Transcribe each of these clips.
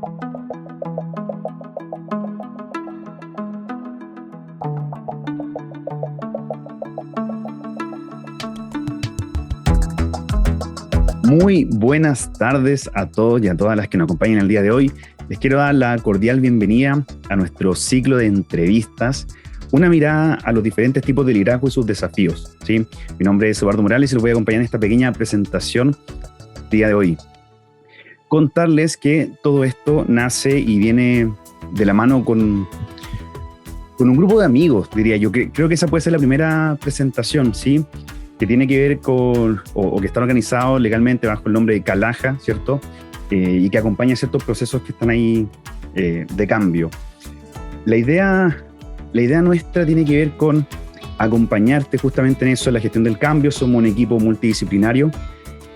Muy buenas tardes a todos y a todas las que nos acompañan el día de hoy. Les quiero dar la cordial bienvenida a nuestro ciclo de entrevistas, una mirada a los diferentes tipos de liderazgo y sus desafíos, ¿sí? Mi nombre es Eduardo Morales y los voy a acompañar en esta pequeña presentación el día de hoy. Contarles que todo esto nace y viene de la mano con un grupo de amigos, diría yo. Creo que esa puede ser la primera presentación, ¿sí? Que tiene que ver con, o que están organizados legalmente bajo el nombre de Calaja, ¿cierto? Y que acompaña ciertos procesos que están ahí de cambio. La idea nuestra tiene que ver con acompañarte justamente en eso, en la gestión del cambio. Somos un equipo multidisciplinario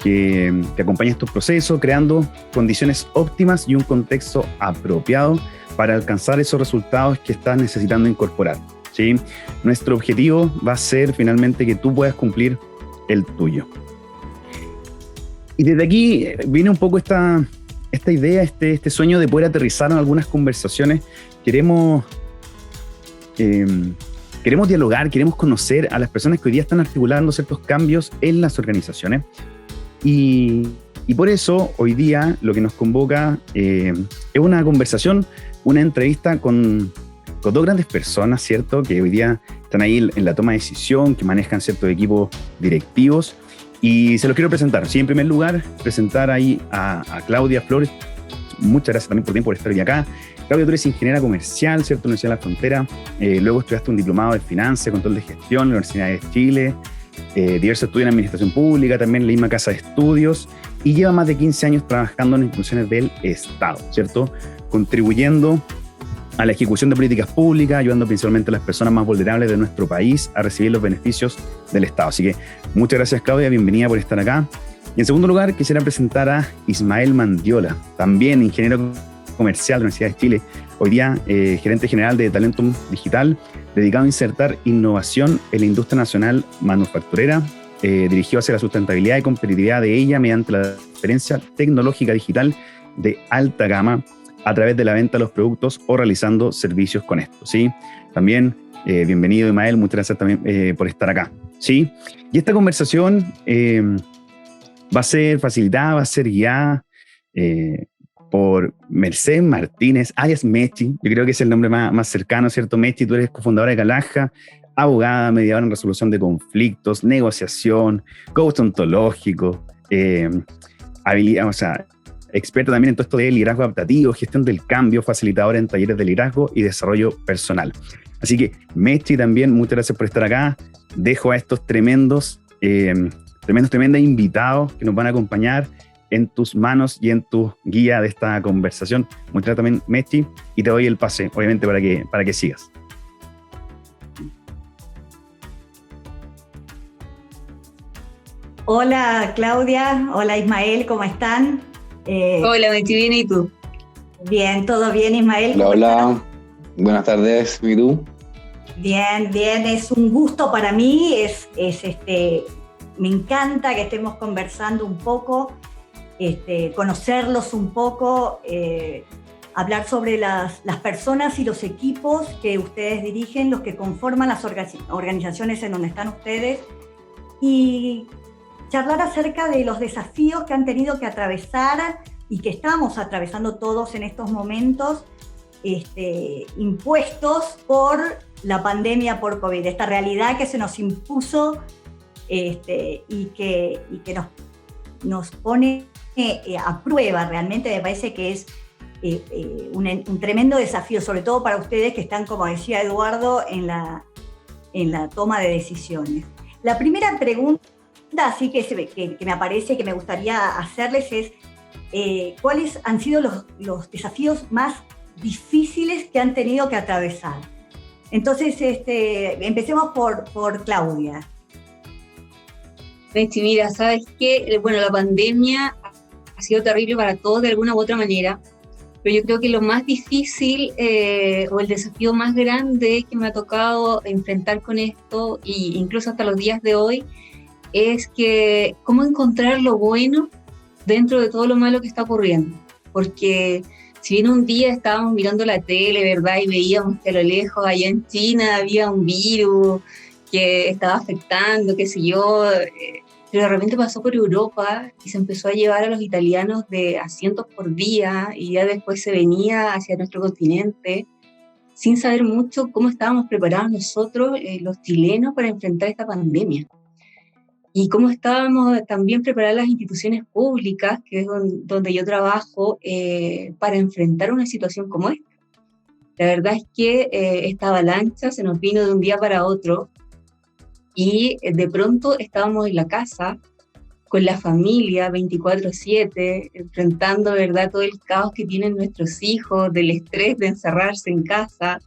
que acompaña estos procesos, creando condiciones óptimas y un contexto apropiado para alcanzar esos resultados que estás necesitando incorporar, ¿sí? Nuestro objetivo va a ser finalmente que tú puedas cumplir el tuyo. Y desde aquí viene un poco esta idea, este sueño de poder aterrizar en algunas conversaciones. Queremos dialogar, queremos conocer a las personas que hoy día están articulando ciertos cambios en las organizaciones. Y por eso hoy día lo que nos convoca es una conversación, una entrevista con dos grandes personas, ¿cierto? Que hoy día están ahí en la toma de decisión, que manejan ciertos equipos directivos. Y se los quiero presentar. Sí, en primer lugar, presentar ahí a Claudia Flores. Muchas gracias también por tiempo por estar hoy acá. Claudia, tú eres ingeniera comercial, ¿cierto? Universidad de la Frontera. Luego estudiaste un diplomado de finanzas, control de gestión en la Universidad de Chile. Diversos estudios en administración pública, también en la misma casa de estudios. Y lleva más de 15 años trabajando en instituciones del Estado, ¿cierto? Contribuyendo a la ejecución de políticas públicas, ayudando principalmente a las personas más vulnerables de nuestro país a recibir los beneficios del Estado. Así que muchas gracias, Claudia, bienvenida por estar acá. Y en segundo lugar, quisiera presentar a Ismael Mandiola, también ingeniero comercial de la Universidad de Chile, hoy día gerente general de Talentum Digital, dedicado a insertar innovación en la industria nacional manufacturera, dirigido hacia la sustentabilidad y competitividad de ella mediante la transferencia tecnológica digital de alta gama a través de la venta de los productos o realizando servicios con esto, ¿sí? También, bienvenido, Ismael, muchas gracias también por estar acá, ¿sí? Y esta conversación va a ser facilitada, va a ser guiada por Mercedes Martínez, alias Mechi. Yo creo que es el nombre más cercano, ¿cierto? Mechi, tú eres cofundadora de Calaja, abogada, mediadora en resolución de conflictos, negociación, coach ontológico, habilidad, o sea, experta también en todo esto de liderazgo adaptativo, gestión del cambio, facilitadora en talleres de liderazgo y desarrollo personal. Así que, Mechi, también, muchas gracias por estar acá. Dejo a estos tremendos invitados que nos van a acompañar en tus manos y en tu guía de esta conversación. Muchas gracias también, Mechi, y te doy el pase, obviamente, para que sigas. Hola, Claudia. Hola, Ismael, ¿cómo están? Hola, Mechi, bien, ¿y tú? Bien, todo bien, Ismael. Hola, buenas tardes, ¿y tú? Bien, es un gusto para mí, me encanta que estemos conversando un poco, conocerlos un poco, hablar sobre las personas y los equipos que ustedes dirigen, los que conforman las organizaciones en donde están ustedes, y charlar acerca de los desafíos que han tenido que atravesar y que estamos atravesando todos en estos momentos, impuestos por la pandemia por COVID, esta realidad que se nos impuso y que nos pone a prueba. Realmente me parece que es un tremendo desafío, sobre todo para ustedes que están, como decía Eduardo, en la toma de decisiones. La primera pregunta, así que me aparece, que me gustaría hacerles es, ¿cuáles han sido los desafíos más difíciles que han tenido que atravesar? Entonces, empecemos por Claudia. Mira, ¿sabes qué? Bueno, la pandemia ha sido terrible para todos de alguna u otra manera, pero yo creo que lo más difícil o el desafío más grande que me ha tocado enfrentar con esto, e incluso hasta los días de hoy, es que cómo encontrar lo bueno dentro de todo lo malo que está ocurriendo. Porque si bien un día estábamos mirando la tele, ¿verdad? Y veíamos que a lo lejos, allá en China, había un virus que estaba afectando, qué sé yo, pero de repente pasó por Europa y se empezó a llevar a los italianos a cientos por día, y ya después se venía hacia nuestro continente, sin saber mucho cómo estábamos preparados nosotros, los chilenos, para enfrentar esta pandemia. Y cómo estábamos también preparadas las instituciones públicas, que es donde yo trabajo, para enfrentar una situación como esta. La verdad es que esta avalancha se nos vino de un día para otro, y de pronto estábamos en la casa, con la familia 24/7, enfrentando, ¿verdad?, todo el caos que tienen nuestros hijos, del estrés de encerrarse en casa,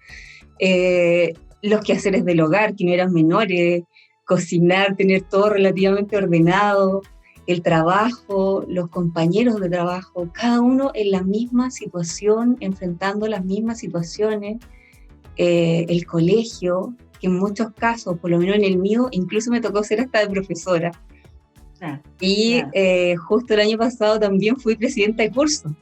los quehaceres del hogar, que no eran menores, cocinar, tener todo relativamente ordenado, el trabajo, los compañeros de trabajo, cada uno en la misma situación, enfrentando las mismas situaciones, el colegio, que en muchos casos, por lo menos en el mío, incluso me tocó ser hasta de profesora. Y justo el año pasado también fui presidenta de curso.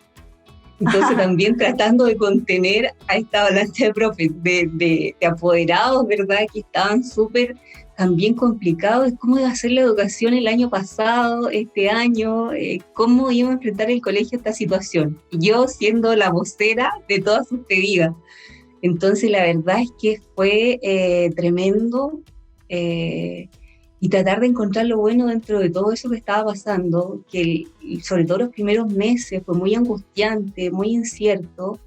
Entonces también tratando de contener a esta avalancha de apoderados, ¿verdad?, que estaban súper también complicados. ¿Cómo iba a ser la educación el año pasado, este año? ¿Cómo iba a enfrentar el colegio esta situación? Y yo siendo la vocera de todas sus pedidas. Entonces la verdad es que fue tremendo, y tratar de encontrar lo bueno dentro de todo eso que estaba pasando, que sobre todo los primeros meses fue muy angustiante, muy incierto.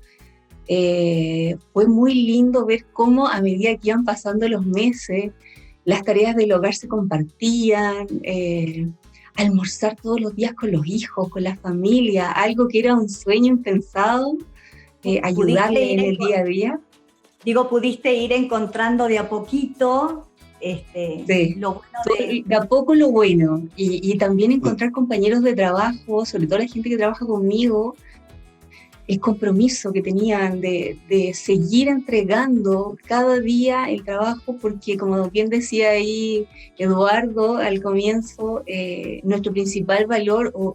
Fue muy lindo ver cómo a medida que iban pasando los meses, las tareas del hogar se compartían, almorzar todos los días con los hijos, con la familia, algo que era un sueño impensado, ayudarle en el día a día. Digo, pudiste ir encontrando de a poquito sí, lo bueno de a poco lo bueno, y también encontrar compañeros de trabajo, sobre todo la gente que trabaja conmigo, el compromiso que tenían de seguir entregando cada día el trabajo, porque como bien decía ahí Eduardo al comienzo, nuestro principal valor o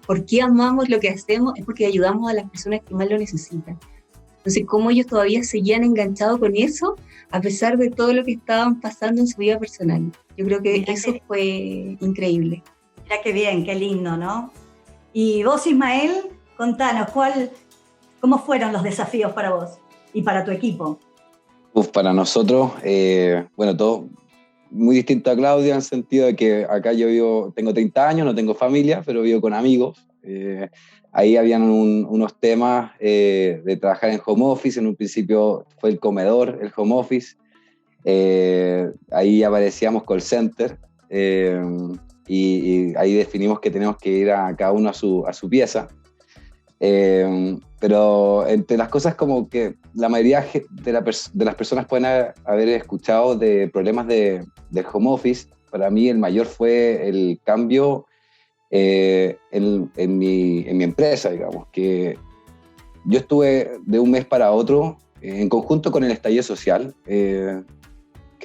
por qué amamos lo que hacemos es porque ayudamos a las personas que más lo necesitan. Entonces, cómo ellos todavía seguían enganchados con eso, a pesar de todo lo que estaban pasando en su vida personal. Yo creo que eso fue increíble. Mira qué bien, qué lindo, ¿no? Y vos, Ismael, contanos, ¿cómo fueron los desafíos para vos y para tu equipo? Para nosotros, todo muy distinto a Claudia, en el sentido de que acá yo tengo 30 años, no tengo familia, pero vivo con amigos. Ahí habían unos temas de trabajar en home office. En un principio fue el comedor, el home office. Ahí aparecíamos call center, y ahí definimos que tenemos que ir a cada uno a su pieza. Pero entre las cosas, como que la mayoría de las personas pueden haber escuchado de problemas del home office. Para mí el mayor fue el cambio en mi empresa, digamos, que yo estuve de un mes para otro, en conjunto con el estallido social, que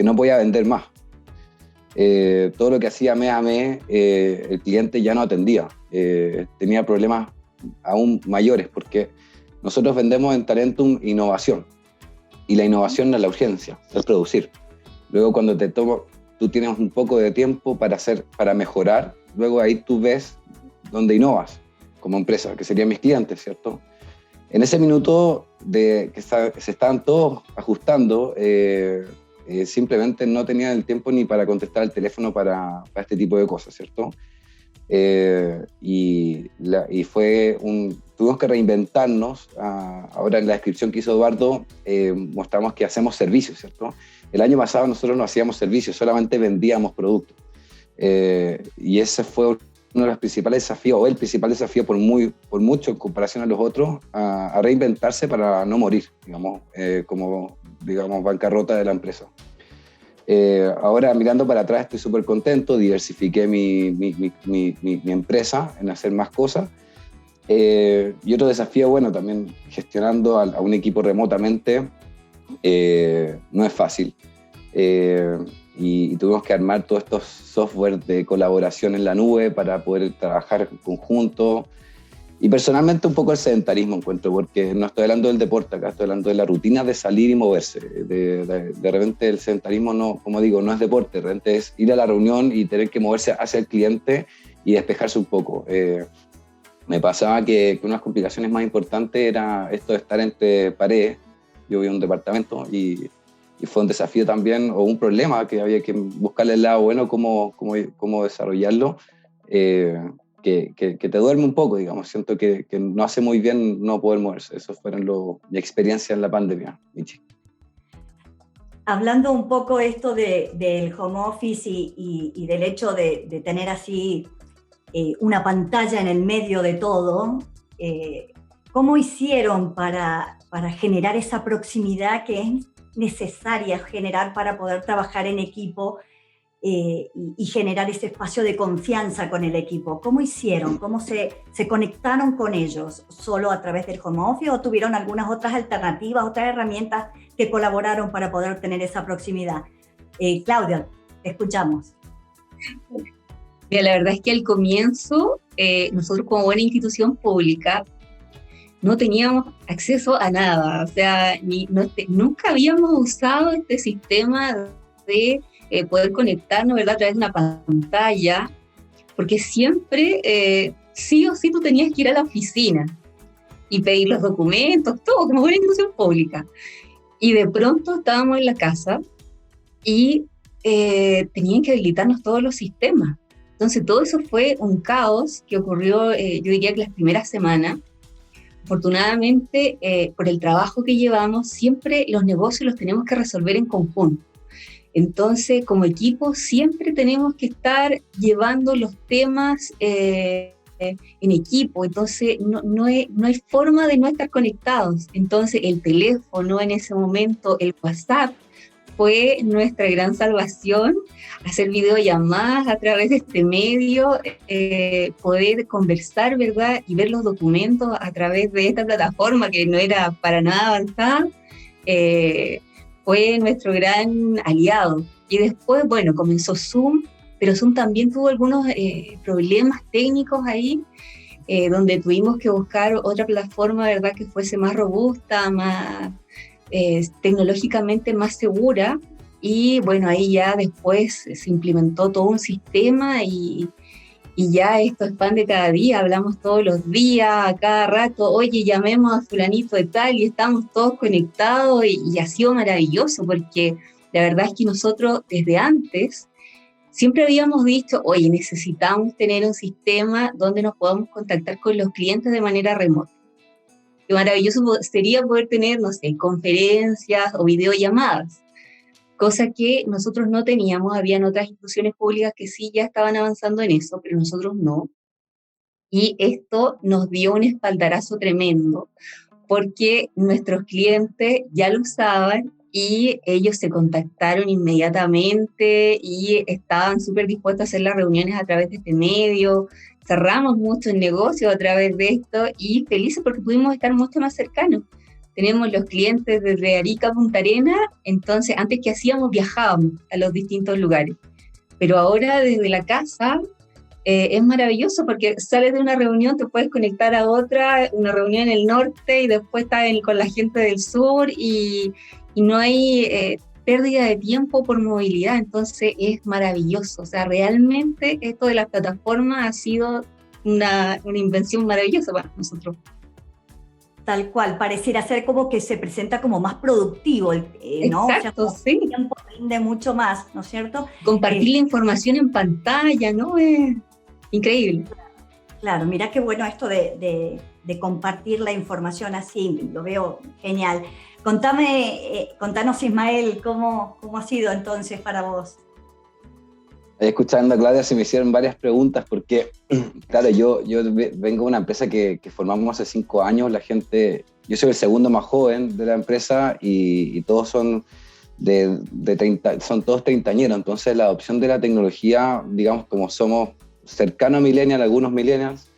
no podía vender más. Todo lo que hacía mes a mes, el cliente ya no atendía, tenía problemas aún mayores, porque nosotros vendemos en Talentum innovación, y la innovación no es la urgencia, es producir. Luego, cuando tú tienes un poco de tiempo para mejorar, luego ahí tú ves dónde innovas como empresa, que serían mis clientes, ¿cierto? En ese minuto que se estaban todos ajustando, simplemente no tenían el tiempo ni para contestar el teléfono para este tipo de cosas, ¿cierto? Y tuvimos que reinventarnos. Ahora, en la descripción que hizo Eduardo, mostramos que hacemos servicios, ¿cierto? El año pasado nosotros no hacíamos servicios, solamente vendíamos productos. Y ese fue uno de los principales desafíos, o el principal desafío por mucho en comparación a los otros, a reinventarse para no morir, como bancarrota de la empresa. Ahora, mirando para atrás, estoy súper contento, diversifiqué mi empresa en hacer más cosas. Y otro desafío, también gestionando a un equipo remotamente, no es fácil. Y tuvimos que armar todos estos software de colaboración en la nube para poder trabajar en conjunto. Y personalmente un poco el sedentarismo encuentro, porque no estoy hablando del deporte acá, estoy hablando de la rutina de salir y moverse. De repente el sedentarismo, no, como digo, no es deporte, de repente es ir a la reunión y tener que moverse hacia el cliente y despejarse un poco. Me pasaba que una de las complicaciones más importantes era esto de estar entre paredes. Yo vivo en un departamento y fue un desafío también, o un problema que había que buscarle el lado bueno, cómo desarrollarlo. Que te duerme un poco, digamos. Siento que no hace muy bien no poder moverse. Eso fueron mi experiencia en la pandemia, Michi. Hablando un poco esto del home office y del hecho de tener así una pantalla en el medio de todo, ¿cómo hicieron para generar esa proximidad que es necesaria generar para poder trabajar en equipo? Y generar ese espacio de confianza con el equipo. ¿Cómo hicieron? ¿Cómo se conectaron con ellos? ¿Solo a través del home office o tuvieron algunas otras alternativas, otras herramientas que colaboraron para poder tener esa proximidad? Claudia, te escuchamos. Mira, la verdad es que al comienzo, nosotros como buena institución pública, no teníamos acceso a nada. O sea, nunca habíamos usado este sistema de poder conectarnos, ¿verdad?, a través de una pantalla, porque siempre, sí o sí, tú tenías que ir a la oficina y pedir los documentos, todo, como buena institución pública. Y de pronto estábamos en la casa y tenían que habilitarnos todos los sistemas. Entonces todo eso fue un caos que ocurrió, yo diría que las primeras semanas. Afortunadamente, por el trabajo que llevamos, siempre los negocios los tenemos que resolver en conjunto. Entonces, como equipo, siempre tenemos que estar llevando los temas en equipo. Entonces, no hay forma de no estar conectados. Entonces, el teléfono en ese momento, el WhatsApp, fue nuestra gran salvación. Hacer videollamadas a través de este medio, poder conversar, ¿verdad?, y ver los documentos a través de esta plataforma que no era para nada avanzada. Fue nuestro gran aliado. Y después, bueno, comenzó Zoom, pero Zoom también tuvo algunos problemas técnicos ahí, donde tuvimos que buscar otra plataforma, ¿verdad?, que fuese más robusta, más tecnológicamente más segura. Y bueno, ahí ya después se implementó todo un sistema y ya esto es pan de cada día, hablamos todos los días, a cada rato, oye, llamemos a fulanito de tal, y estamos todos conectados, y ha sido maravilloso, porque la verdad es que nosotros desde antes siempre habíamos dicho, oye, necesitamos tener un sistema donde nos podamos contactar con los clientes de manera remota. Qué maravilloso sería poder tener, no sé, conferencias o videollamadas, cosa que nosotros no teníamos. Habían otras instituciones públicas que sí ya estaban avanzando en eso, pero nosotros no. Y esto nos dio un espaldarazo tremendo, porque nuestros clientes ya lo usaban y ellos se contactaron inmediatamente y estaban súper dispuestos a hacer las reuniones a través de este medio. Cerramos muchos negocios a través de esto y felices porque pudimos estar mucho más cercanos. Tenemos los clientes desde Arica a Punta Arenas, entonces antes que hacíamos viajábamos a los distintos lugares, pero ahora desde la casa es maravilloso porque sales de una reunión, te puedes conectar a otra, una reunión en el norte y después estás con la gente del sur y no hay pérdida de tiempo por movilidad, entonces es maravilloso. O sea, realmente esto de las plataformas ha sido una invención maravillosa para nosotros. Tal cual, pareciera ser como que se presenta como más productivo, ¿no? Exacto, o sea, sí. El tiempo rinde mucho más, ¿no es cierto? Compartir la información en pantalla, ¿no? Es increíble. Claro, mira qué bueno esto de compartir la información así, lo veo genial. Contanos, Ismael, ¿cómo ha sido entonces para vos? Escuchando a Claudia se me hicieron varias preguntas porque, claro, yo vengo de una empresa que formamos hace 5 años, yo soy el segundo más joven de la empresa y todos son de 30, son todos treintañeros, entonces la adopción de la tecnología, digamos, como somos cercanos a millennials, algunos millennials,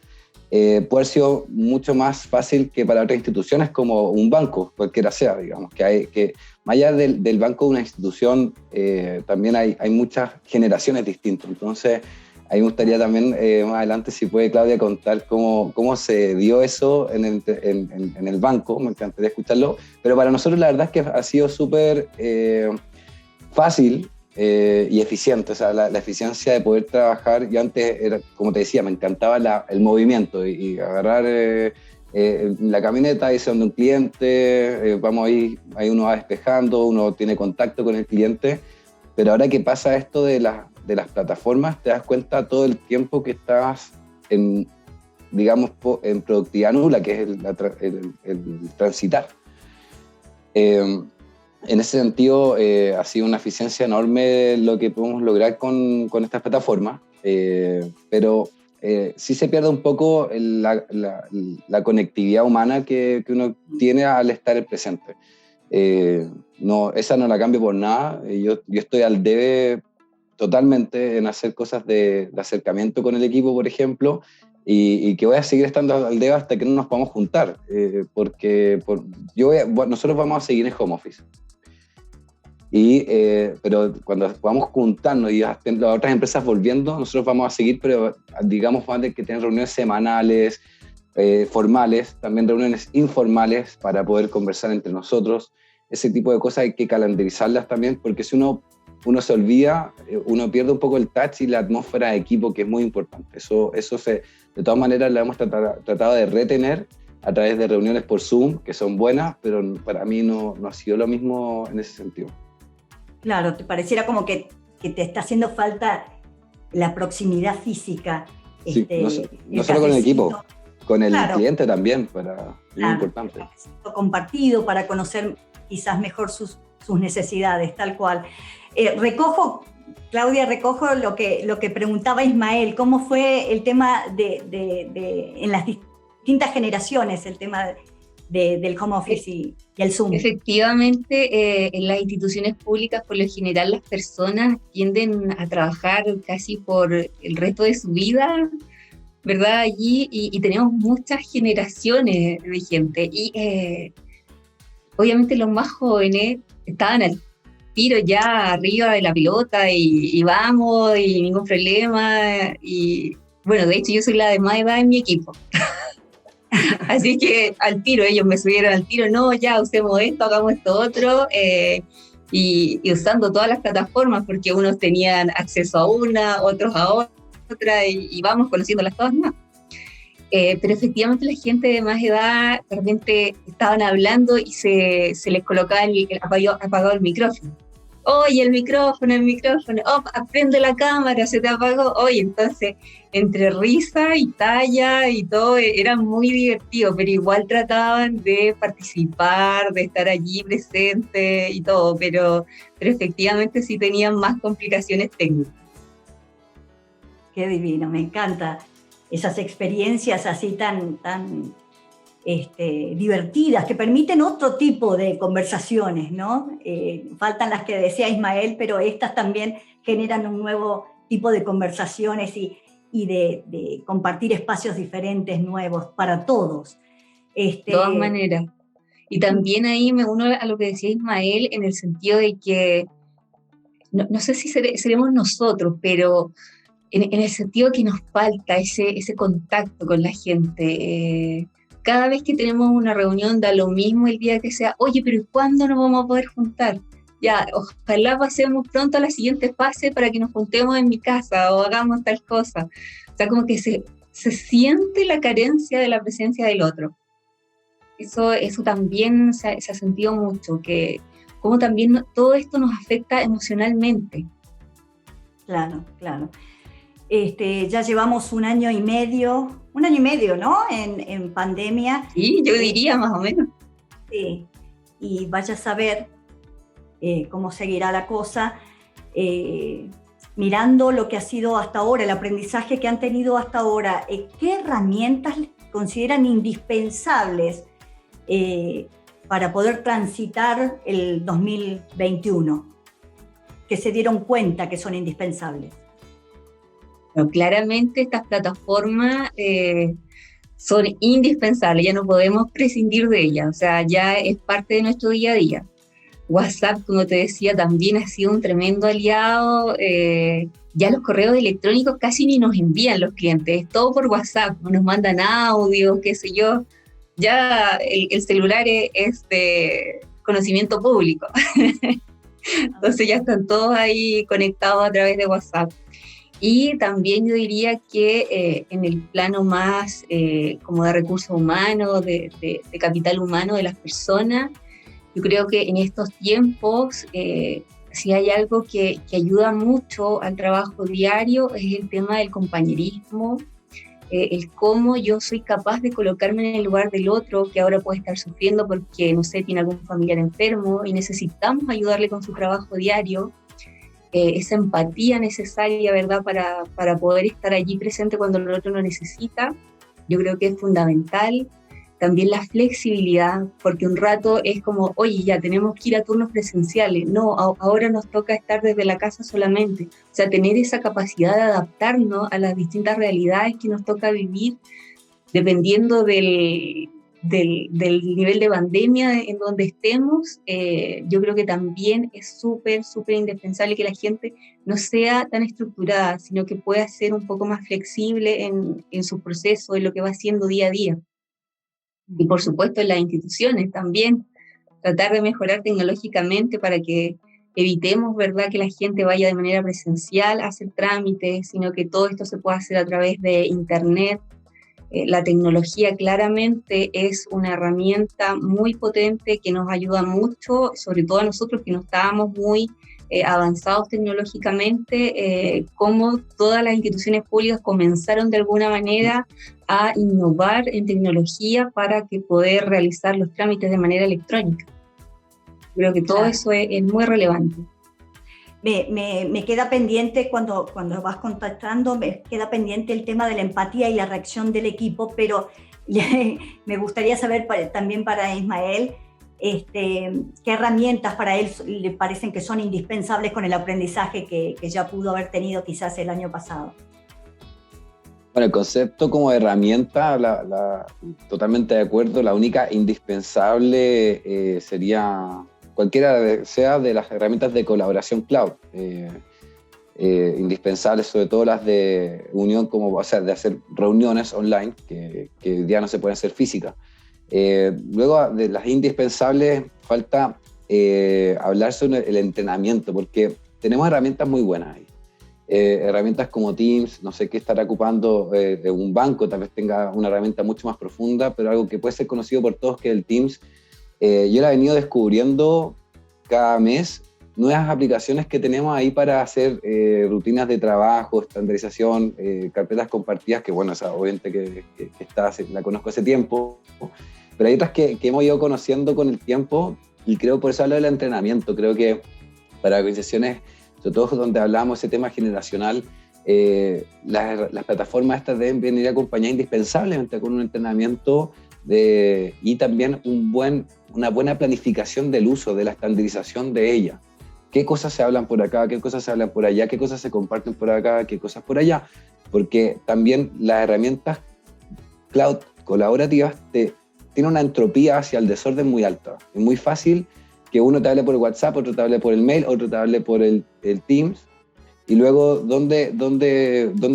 puede haber sido mucho más fácil que para otras instituciones como un banco, cualquiera sea, digamos, que más allá del banco de una institución, también hay muchas generaciones distintas. Entonces, Ahí me gustaría también, más adelante, si puede Claudia contar cómo se dio eso en el banco, me encantaría escucharlo, pero para nosotros la verdad es que ha sido súper fácil y eficiente, o sea, la eficiencia de poder trabajar. Yo antes, era, como te decía, me encantaba el movimiento y agarrar la camioneta, irse donde un cliente, vamos ahí uno va despejando, uno tiene contacto con el cliente, pero ahora que pasa esto de las plataformas, te das cuenta todo el tiempo que estás en productividad nula, que es el transitar. En ese sentido, ha sido una eficiencia enorme lo que podemos lograr con estas plataformas, pero sí se pierde un poco la conectividad humana que uno tiene al estar en presente. Esa no la cambio por nada. Yo estoy al debe totalmente en hacer cosas de acercamiento con el equipo, por ejemplo, y que voy a seguir estando al debe hasta que no nos podamos juntar, porque nosotros vamos a seguir en home office. Pero cuando podamos juntarnos y las otras empresas volviendo, nosotros vamos a seguir, pero digamos, vamos a tener que tener reuniones semanales, formales, también reuniones informales para poder conversar entre nosotros. Ese tipo de cosas hay que calendarizarlas también, porque si uno se olvida, uno pierde un poco el touch y la atmósfera de equipo, que es muy importante. Eso de todas maneras lo hemos tratado de retener a través de reuniones por Zoom, que son buenas, pero para mí no ha sido lo mismo en ese sentido. Claro, te pareciera como que te está haciendo falta la proximidad física. Sí, no solo con el equipo, con el cliente también, es muy importante. El compartido para conocer quizás mejor sus necesidades, tal cual. Claudia, recojo lo que preguntaba Ismael, ¿cómo fue el tema en las distintas generaciones, el tema del home office y el Zoom? Efectivamente, en las instituciones públicas, por lo general, las personas tienden a trabajar casi por el resto de su vida, ¿verdad? Allí, y tenemos muchas generaciones de gente, y obviamente los más jóvenes estaban al tiro ya arriba de la pelota y vamos, y ningún problema, y bueno, de hecho yo soy la de más edad en mi equipo. Así que al tiro, ellos me subieron al tiro, no, ya usemos esto, hagamos esto otro, y usando todas las plataformas, porque unos tenían acceso a una, otros a otra, y vamos conociéndolas todas más. Pero efectivamente la gente de más edad de repente estaban hablando y se les colocaba apagado el micrófono. Oye, el micrófono, aprende la cámara, se te apagó. Oye, entonces, entre risa y talla y todo, era muy divertido, pero igual trataban de participar, de estar allí presente y todo, pero efectivamente sí tenían más complicaciones técnicas. Qué divino, me encanta esas experiencias así tan divertidas, que permiten otro tipo de conversaciones, ¿no? Faltan las que decía Ismael, pero estas también generan un nuevo tipo de conversaciones y de compartir espacios diferentes, nuevos, para todos. De todas maneras. Y también ahí me uno a lo que decía Ismael, en el sentido de que, no sé si seremos nosotros, pero en el sentido que nos falta ese contacto con la gente. Cada vez que tenemos una reunión da lo mismo el día que sea, oye, pero ¿cuándo nos vamos a poder juntar? Ya, ojalá pasemos pronto a la siguiente fase para que nos juntemos en mi casa o hagamos tal cosa. O sea, como que se siente la carencia de la presencia del otro. Eso también se ha sentido mucho, que como también todo esto nos afecta emocionalmente. Claro. Ya llevamos un año y medio, ¿no? En pandemia. Sí, yo diría más o menos. Sí, y vaya a saber cómo seguirá la cosa, mirando lo que ha sido hasta ahora, el aprendizaje que han tenido hasta ahora, ¿qué herramientas consideran indispensables para poder transitar el 2021? Que se dieron cuenta que son indispensables. Pero claramente estas plataformas son indispensables, ya no podemos prescindir de ellas, o sea, ya es parte de nuestro día a día. WhatsApp, como te decía, también ha sido un tremendo aliado, ya los correos electrónicos casi ni nos envían los clientes, es todo por WhatsApp, nos mandan audios, qué sé yo, ya el celular es de conocimiento público. Entonces ya están todos ahí conectados a través de WhatsApp. Y también yo diría que en el plano más como de recursos humanos, de capital humano de las personas, yo creo que en estos tiempos, si hay algo que ayuda mucho al trabajo diario, es el tema del compañerismo, el cómo yo soy capaz de colocarme en el lugar del otro, que ahora puede estar sufriendo porque, no sé, tiene algún familiar enfermo y necesitamos ayudarle con su trabajo diario, esa empatía necesaria, ¿verdad?, para poder estar allí presente cuando el otro lo necesita, yo creo que es fundamental. También la flexibilidad, porque un rato es como, oye, ya tenemos que ir a turnos presenciales, no, ahora nos toca estar desde la casa solamente. O sea, tener esa capacidad de adaptarnos a las distintas realidades que nos toca vivir, dependiendo del nivel de pandemia en donde estemos. Yo creo que también es súper indispensable que la gente no sea tan estructurada, sino que pueda ser un poco más flexible en su proceso, en lo que va haciendo día a día. Y por supuesto en las instituciones también, tratar de mejorar tecnológicamente para que evitemos, ¿verdad?, que la gente vaya de manera presencial a hacer trámites, sino que todo esto se pueda hacer a través de Internet. La tecnología claramente es una herramienta muy potente que nos ayuda mucho, sobre todo a nosotros que no estábamos muy avanzados tecnológicamente, cómo todas las instituciones públicas comenzaron de alguna manera a innovar en tecnología para que poder realizar los trámites de manera electrónica. Creo que todo eso es muy relevante. Me queda pendiente, cuando vas contactando, me queda pendiente el tema de la empatía y la reacción del equipo, pero me gustaría saber también para Ismael, qué herramientas para él le parecen que son indispensables con el aprendizaje que ya pudo haber tenido quizás el año pasado. Bueno, el concepto como herramienta, totalmente de acuerdo, la única indispensable sería cualquiera sea de las herramientas de colaboración cloud, indispensables, sobre todo las de unión, como, o sea, de hacer reuniones online, que hoy día no se pueden hacer físicas. Luego de las indispensables falta hablar sobre el entrenamiento, porque tenemos herramientas muy buenas ahí. Herramientas como Teams, no sé qué estará ocupando un banco, tal vez tenga una herramienta mucho más profunda, pero algo que puede ser conocido por todos, que es el Teams. Yo la he venido descubriendo cada mes, nuevas aplicaciones que tenemos ahí para hacer rutinas de trabajo, estandarización, carpetas compartidas, que bueno, esa obviamente que la conozco hace tiempo, pero hay otras que hemos ido conociendo con el tiempo, y creo, por eso hablo del entrenamiento. Creo que para organizaciones, sobre todo donde hablamos ese tema generacional, las plataformas estas deben venir acompañadas indispensablemente con un entrenamiento y también una buena planificación del uso, de la estandarización de ella. ¿Qué cosas se hablan por acá? ¿Qué cosas se hablan por allá? ¿Qué cosas se comparten por acá? ¿Qué cosas por allá? Porque también las herramientas cloud colaborativas tienen una entropía hacia el desorden muy alta. Es muy fácil que uno te hable por el WhatsApp, otro te hable por el mail, otro te hable por el Teams, y luego, ¿dónde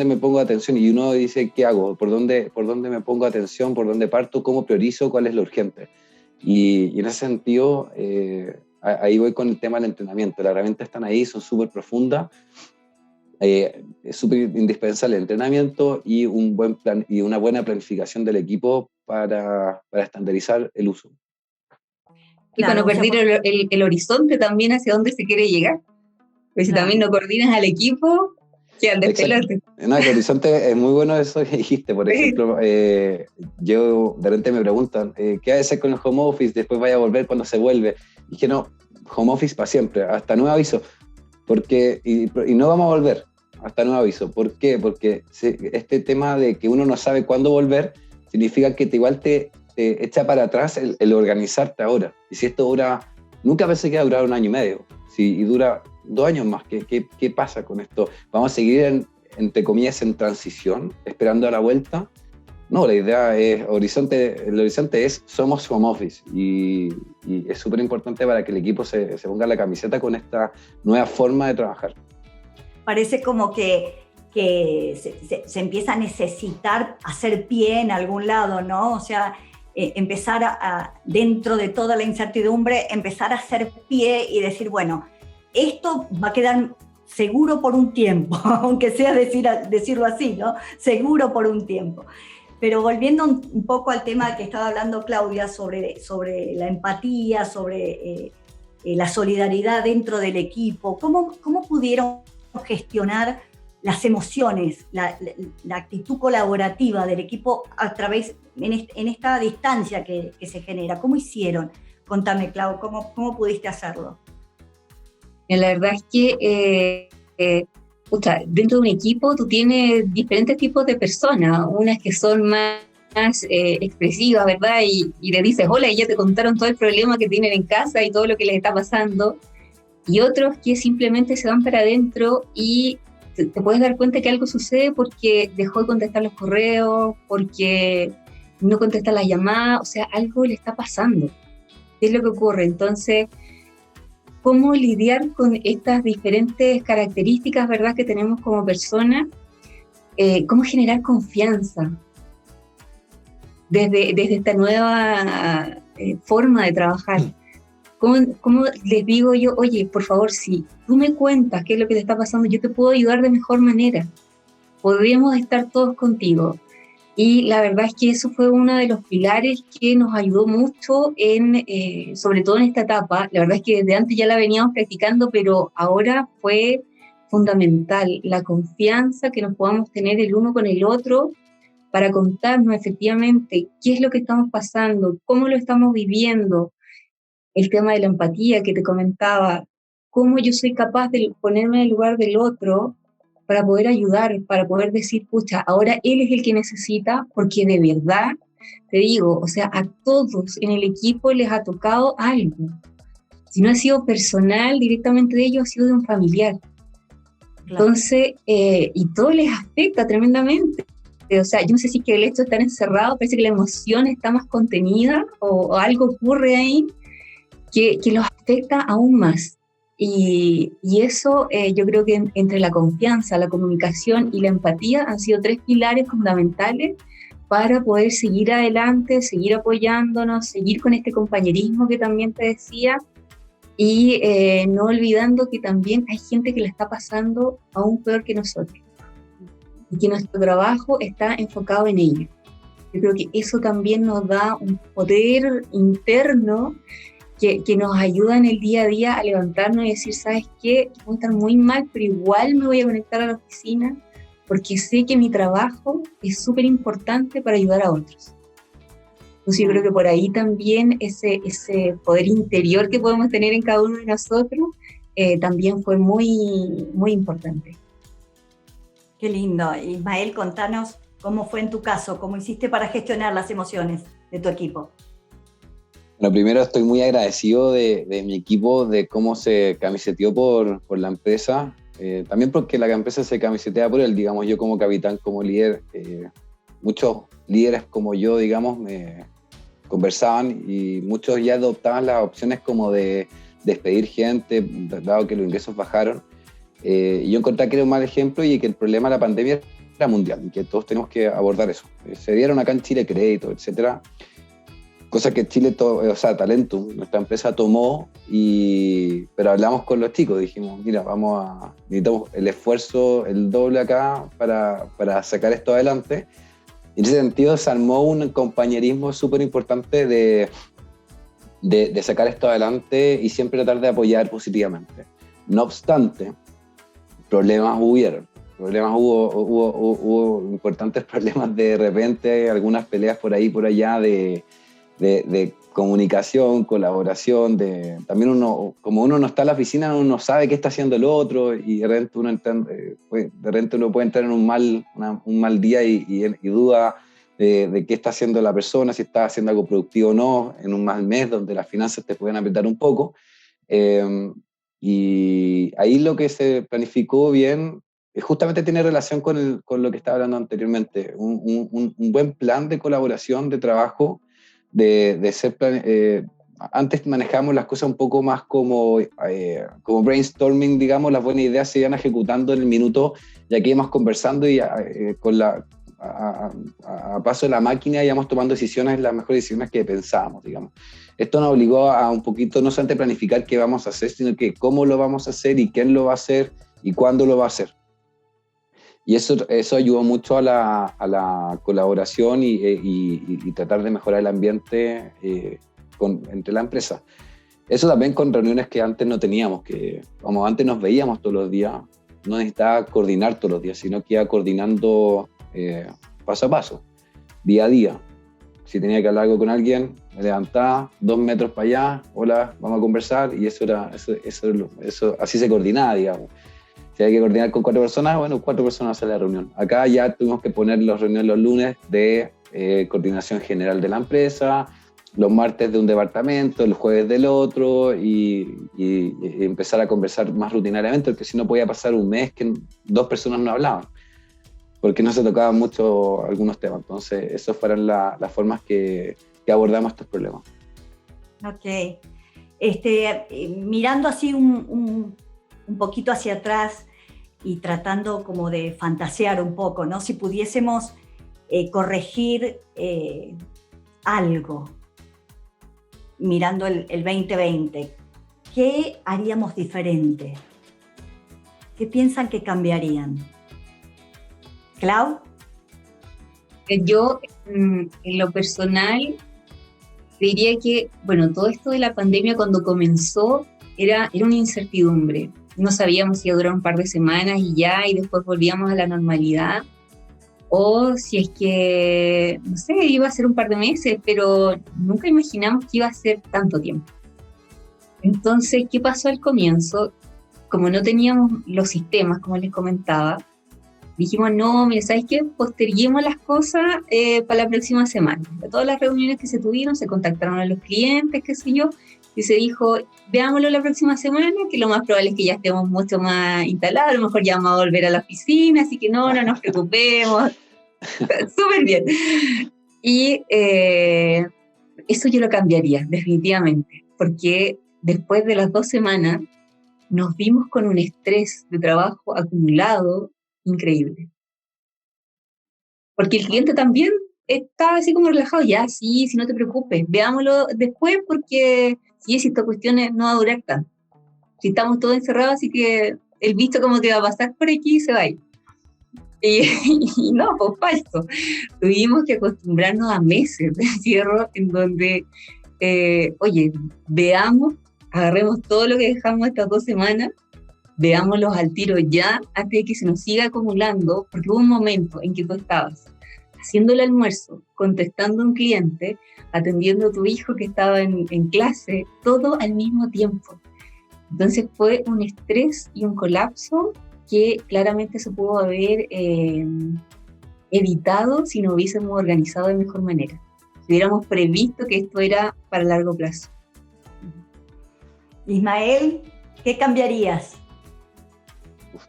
me pongo atención? Y uno dice, ¿qué hago? ¿Por dónde me pongo atención? ¿Por dónde parto? ¿Cómo priorizo? ¿Cuál es lo urgente? Y en ese sentido, ahí voy con el tema del entrenamiento. Las herramientas están ahí, son súper profundas. Es súper indispensable el entrenamiento y un buen plan y una buena planificación del equipo para estandarizar el uso. Y para no perder el horizonte también hacia dónde se quiere llegar. Pero si también no coordinas al equipo, quedan despelote. No, el horizonte es muy bueno eso que dijiste. Por ejemplo, yo de repente me preguntan, ¿qué hay que hacer con el home office? Después vaya a volver cuando se vuelve. Y dije, no, home office para siempre, hasta nuevo aviso. Y no vamos a volver hasta nuevo aviso. ¿Por qué? Porque este tema de que uno no sabe cuándo volver, significa que igual te echa para atrás el organizarte ahora. Y si esto nunca pensé que iba a durar 1 año y medio. Y dura 2 años más. ¿Qué pasa con esto? ¿Vamos a seguir, entre comillas, en transición, esperando a la vuelta? No, la idea es, el horizonte es, somos home office, y es súper importante para que el equipo se ponga la camiseta con esta nueva forma de trabajar. parece como que se empieza a necesitar hacer pie en algún lado, ¿no? O sea, empezar dentro de toda la incertidumbre, empezar a hacer pie y decir, bueno, esto va a quedar seguro por un tiempo, aunque sea decirlo así, ¿no? Seguro por un tiempo. Pero volviendo un poco al tema que estaba hablando Claudia sobre la empatía, sobre la solidaridad dentro del equipo, ¿cómo pudieron gestionar las emociones, la actitud colaborativa del equipo a través, en esta distancia que se genera? ¿Cómo hicieron? Contame, Clau, ¿cómo pudiste hacerlo? La verdad es que dentro de un equipo tú tienes diferentes tipos de personas, unas que son más expresivas, ¿verdad? Y le dices hola y ya te contaron todo el problema que tienen en casa y todo lo que les está pasando, y otros que simplemente se van para adentro y te puedes dar cuenta que algo sucede porque dejó de contestar los correos, porque no contesta las llamadas, o sea, algo le está pasando. ¿Qué es lo que ocurre? Entonces, ¿cómo lidiar con estas diferentes características, verdad, que tenemos como personas? ¿Cómo generar confianza desde esta nueva forma de trabajar? ¿Cómo les digo yo, oye, por favor, si tú me cuentas qué es lo que te está pasando, yo te puedo ayudar de mejor manera? Podemos estar todos contigo. Y la verdad es que eso fue uno de los pilares que nos ayudó mucho, sobre todo en esta etapa. La verdad es que desde antes ya la veníamos practicando, pero ahora fue fundamental la confianza que nos podamos tener el uno con el otro para contarnos efectivamente qué es lo que estamos pasando, cómo lo estamos viviendo. El tema de la empatía que te comentaba, cómo yo soy capaz de ponerme en el lugar del otro para poder ayudar, para poder decir, pucha, ahora él es el que necesita, porque de verdad, te digo, o sea, a todos en el equipo les ha tocado algo. Si no ha sido personal directamente de ellos, ha sido de un familiar. Claro. Entonces, y todo les afecta tremendamente. O sea, yo no sé si es que el hecho de estar encerrado, parece que la emoción está más contenida o algo ocurre ahí que los afecta aún más. Y eso yo creo que entre la confianza, la comunicación y la empatía han sido 3 pilares fundamentales para poder seguir adelante, seguir apoyándonos, seguir con este compañerismo que también te decía, y no olvidando que también hay gente que la está pasando aún peor que nosotros y que nuestro trabajo está enfocado en ello. Yo creo que eso también nos da un poder interno que nos ayuda en el día a día a levantarnos y decir, ¿sabes qué? Voy a estar muy mal, pero igual me voy a conectar a la oficina porque sé que mi trabajo es súper importante para ayudar a otros. Entonces yo creo que por ahí también ese poder interior que podemos tener en cada uno de nosotros también fue muy, muy importante. Qué lindo. Ismael, contanos cómo fue en tu caso, cómo hiciste para gestionar las emociones de tu equipo. Bueno, primero estoy muy agradecido de mi equipo, de cómo se camiseteó por la empresa, también porque la empresa se camisetea por él, digamos, yo como capitán, como líder, muchos líderes como yo, digamos, me conversaban y muchos ya adoptaban las opciones como de despedir gente, dado que los ingresos bajaron. Y yo encontré que era un mal ejemplo y que el problema de la pandemia era mundial y que todos tenemos que abordar eso. Se dieron acá en Chile créditos, etcétera, cosa que Chile, Talentum, nuestra empresa tomó, pero hablamos con los chicos, dijimos, mira, necesitamos el esfuerzo, el doble acá para sacar esto adelante. Y en ese sentido se armó un compañerismo súper importante de sacar esto adelante y siempre tratar de apoyar positivamente. No obstante, problemas hubo importantes problemas de repente, algunas peleas por ahí, por allá de comunicación, colaboración, también como uno no está en la oficina, uno no sabe qué está haciendo el otro y de repente uno puede entrar en un mal día y duda de qué está haciendo la persona, si está haciendo algo productivo o no, en un mal mes donde las finanzas te pueden apretar un poco. Y ahí lo que se planificó bien justamente tiene relación con lo que estaba hablando anteriormente, un buen plan de colaboración, de trabajo, de antes manejábamos las cosas un poco más como brainstorming, digamos, las buenas ideas se iban ejecutando en el minuto, y aquí íbamos conversando y a paso de la máquina íbamos tomando decisiones, las mejores decisiones que pensábamos, digamos. Esto nos obligó a un poquito no solamente planificar qué vamos a hacer, sino que cómo lo vamos a hacer y quién lo va a hacer y cuándo lo va a hacer. Y eso ayudó mucho a la colaboración y tratar de mejorar el ambiente entre la empresa. Eso también con reuniones que antes no teníamos, que como antes nos veíamos todos los días, no necesitaba coordinar todos los días, sino que iba coordinando paso a paso, día a día. Si tenía que hablar algo con alguien, me levantaba 2 metros para allá, hola, vamos a conversar, y eso así se coordinaba, digamos. Si hay que coordinar con 4 personas, bueno, 4 personas hacen la reunión. Acá ya tuvimos que poner las reuniones los lunes de coordinación general de la empresa, los martes de un departamento, el jueves del otro, y empezar a conversar más rutinariamente, porque si no podía pasar un mes que 2 personas no hablaban, porque no se tocaban mucho algunos temas. Entonces, esas fueron las formas que abordamos estos problemas. Ok. Mirando así un poquito hacia atrás y tratando como de fantasear un poco, ¿no? Si pudiésemos corregir algo, mirando el 2020, ¿qué haríamos diferente? ¿Qué piensan que cambiarían? ¿Clau? Yo, en lo personal, diría que, bueno, todo esto de la pandemia cuando comenzó era una incertidumbre. No sabíamos si iba a durar un par de semanas y después volvíamos a la normalidad, o si es que, no sé, iba a ser un par de meses, pero nunca imaginamos que iba a ser tanto tiempo. Entonces, ¿qué pasó al comienzo? Como no teníamos los sistemas, como les comentaba, dijimos, no, mira, ¿sabes qué? Posterguemos las cosas para la próxima semana. De todas las reuniones que se tuvieron, se contactaron a los clientes, qué sé yo, y se dijo, veámoslo la próxima semana, que lo más probable es que ya estemos mucho más instalados, a lo mejor ya vamos a volver a la oficina, así que no nos preocupemos. Súper bien. Y eso yo lo cambiaría, definitivamente, porque después de las 2 semanas nos vimos con un estrés de trabajo acumulado increíble. Porque el cliente también estaba así como relajado, ya, sí, no te preocupes, veámoslo después porque si esta cuestión no va a durar tanto. Si estamos todos encerrados, así que el visto como que va a pasar por aquí y se va a ir. Y no, pues falso. Tuvimos que acostumbrarnos a meses de encierro en donde, oye, veamos, agarremos todo lo que dejamos estas 2 semanas, veámoslos al tiro ya, antes de que se nos siga acumulando, porque hubo un momento en que tú estabas haciendo el almuerzo, contestando a un cliente, atendiendo a tu hijo que estaba en clase, todo al mismo tiempo. Entonces fue un estrés y un colapso que claramente se pudo haber evitado si nos hubiésemos organizado de mejor manera, si hubiéramos previsto que esto era para largo plazo. Ismael, ¿qué cambiarías?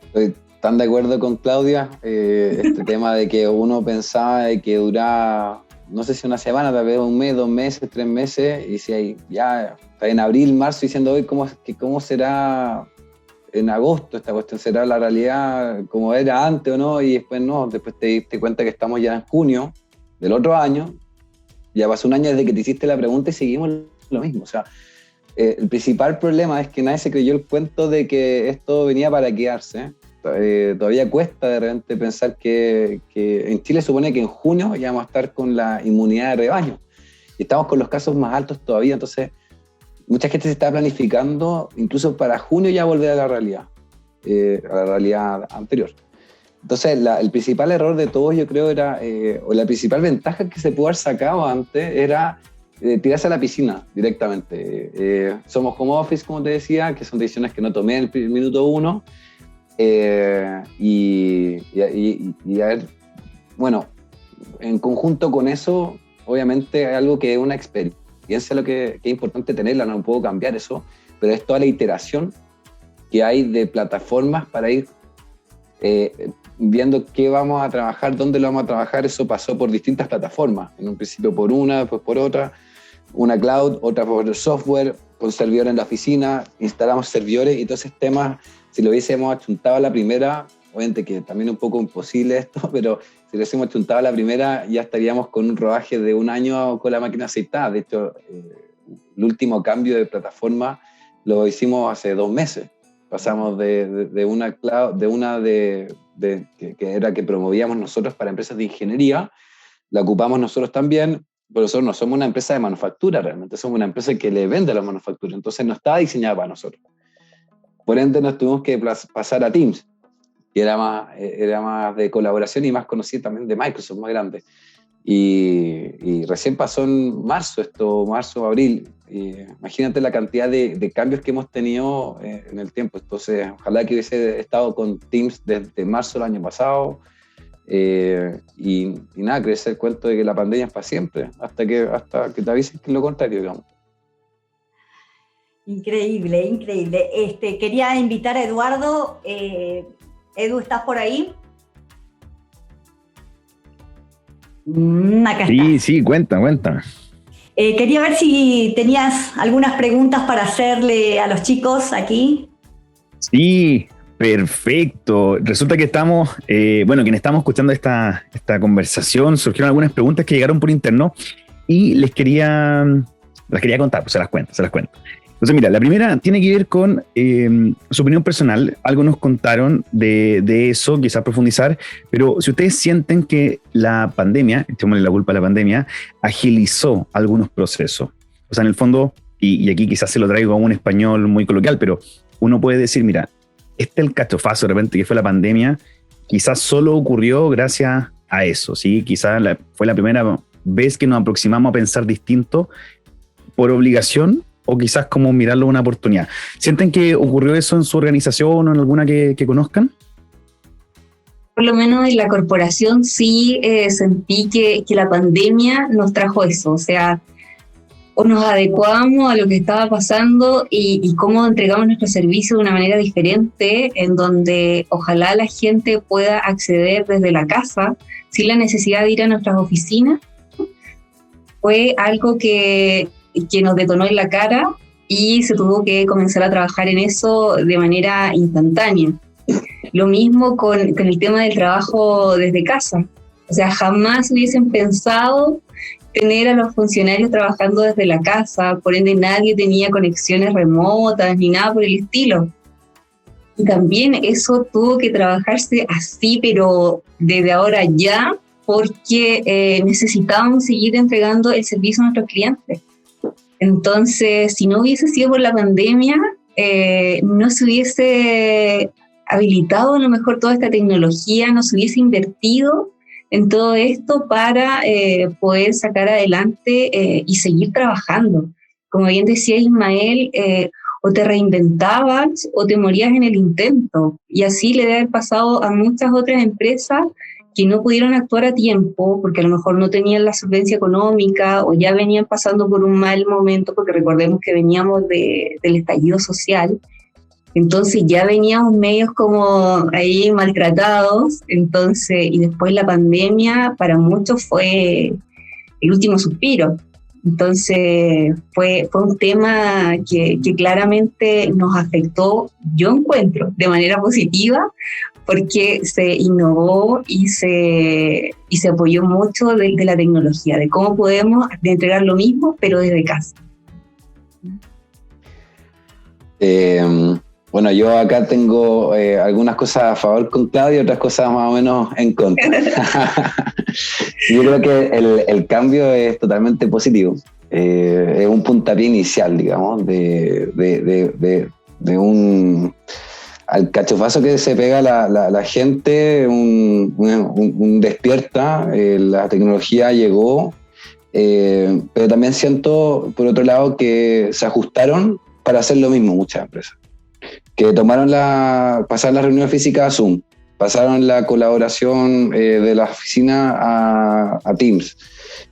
Estoy tan de acuerdo con Claudia, este tema de que uno pensaba de que duraba, no sé si una semana, tal vez un mes, 2 meses, 3 meses, y si ya está en abril, marzo, diciendo hoy cómo será en agosto esta cuestión, será la realidad como era antes o no, y después no, después te diste cuenta que estamos ya en junio del otro año, ya pasó un año desde que te hiciste la pregunta y seguimos lo mismo. O sea, el principal problema es que nadie se creyó el cuento de que esto venía para quedarse. Todavía cuesta de repente pensar que en Chile supone que en junio ya vamos a estar con la inmunidad de rebaño y estamos con los casos más altos todavía, entonces mucha gente se está planificando incluso para junio ya volver a la realidad anterior. Entonces el principal error de todos, yo creo, era, o la principal ventaja que se pudo haber sacado antes era tirarse a la piscina directamente. Somos home office, como te decía, que son decisiones que no tomé en el minuto 1, y a ver, bueno, en conjunto con eso, obviamente hay algo que es una experiencia, lo que es importante tenerla, no puedo cambiar eso, pero es toda la iteración que hay de plataformas para ir viendo qué vamos a trabajar, dónde lo vamos a trabajar. Eso pasó por distintas plataformas, en un principio por una, después por otra, una cloud, otra por software, con servidores en la oficina, instalamos servidores y todos esos temas, si lo hubiésemos achuntado a la primera, obviamente que también es un poco imposible esto, pero si lo hubiésemos achuntado a la primera, ya estaríamos con un rodaje de 1 año con la máquina aceitada. De hecho, el último cambio de plataforma lo hicimos hace 2 meses. Pasamos de una cloud, que era que promovíamos nosotros para empresas de ingeniería, la ocupamos nosotros también, pero nosotros no somos una empresa de manufactura realmente, somos una empresa que le vende a la manufactura, entonces no estaba diseñada para nosotros. Por ende nos tuvimos que pasar a Teams, que era más de colaboración y más conocido también de Microsoft, más grande. Y recién pasó en marzo, abril. Imagínate la cantidad de cambios que hemos tenido en el tiempo. Entonces, ojalá que hubiese estado con Teams desde marzo del año pasado. Y nada, creerse el cuento de que la pandemia es para siempre, hasta que te avisen que es lo contrario, digamos. Increíble, increíble. Quería invitar a Eduardo. Edu, ¿estás por ahí? Acá está. Sí, cuenta. Quería ver si tenías algunas preguntas para hacerle a los chicos aquí. Sí, perfecto. Resulta que quienes estamos escuchando esta conversación, surgieron algunas preguntas que llegaron por interno y las quería contar, pues se las cuento. Entonces, mira, la primera tiene que ver con su opinión personal. Algo nos contaron de eso, quizás profundizar, pero si ustedes sienten que la pandemia, echémosle la culpa a la pandemia, agilizó algunos procesos. O sea, en el fondo, y aquí quizás se lo traigo a un español muy coloquial, pero uno puede decir, mira, el cachofazo de repente que fue la pandemia, quizás solo ocurrió gracias a eso, ¿sí? Quizás fue la primera vez que nos aproximamos a pensar distinto por obligación, o quizás como mirarlo una oportunidad. ¿Sienten que ocurrió eso en su organización o en alguna que conozcan? Por lo menos en la corporación sí sentí que la pandemia nos trajo eso, o sea, o nos adecuamos a lo que estaba pasando y cómo entregamos nuestro servicio de una manera diferente, en donde ojalá la gente pueda acceder desde la casa sin la necesidad de ir a nuestras oficinas. Fue algo que nos detonó en la cara y se tuvo que comenzar a trabajar en eso de manera instantánea. Lo mismo con el tema del trabajo desde casa. O sea, jamás hubiesen pensado tener a los funcionarios trabajando desde la casa, por ende nadie tenía conexiones remotas ni nada por el estilo. Y también eso tuvo que trabajarse así, pero desde ahora ya, porque necesitábamos seguir entregando el servicio a nuestros clientes. Entonces, si no hubiese sido por la pandemia, no se hubiese habilitado a lo mejor toda esta tecnología, no se hubiese invertido en todo esto para poder sacar adelante y seguir trabajando. Como bien decía Ismael, o te reinventabas o te morías en el intento. Y así le debe haber pasado a muchas otras empresas que no pudieron actuar a tiempo porque a lo mejor no tenían la solvencia económica o ya venían pasando por un mal momento, porque recordemos que veníamos del estallido social. Entonces ya veníamos medios como ahí maltratados, entonces, y después la pandemia para muchos fue el último suspiro. Entonces fue un tema que claramente nos afectó, yo encuentro, de manera positiva, porque se innovó y se apoyó mucho de la tecnología, de cómo podemos entregar lo mismo, pero desde casa. Bueno, yo acá tengo algunas cosas a favor con Claudio y otras cosas más o menos en contra. Yo creo que el cambio es totalmente positivo. Es un puntapié inicial, digamos, de un... al cachofazo que se pega la gente, un despierta, la tecnología llegó, pero también siento, por otro lado, que se ajustaron para hacer lo mismo muchas empresas. Que pasaron la reunión física a Zoom, pasaron la colaboración de la oficina a Teams,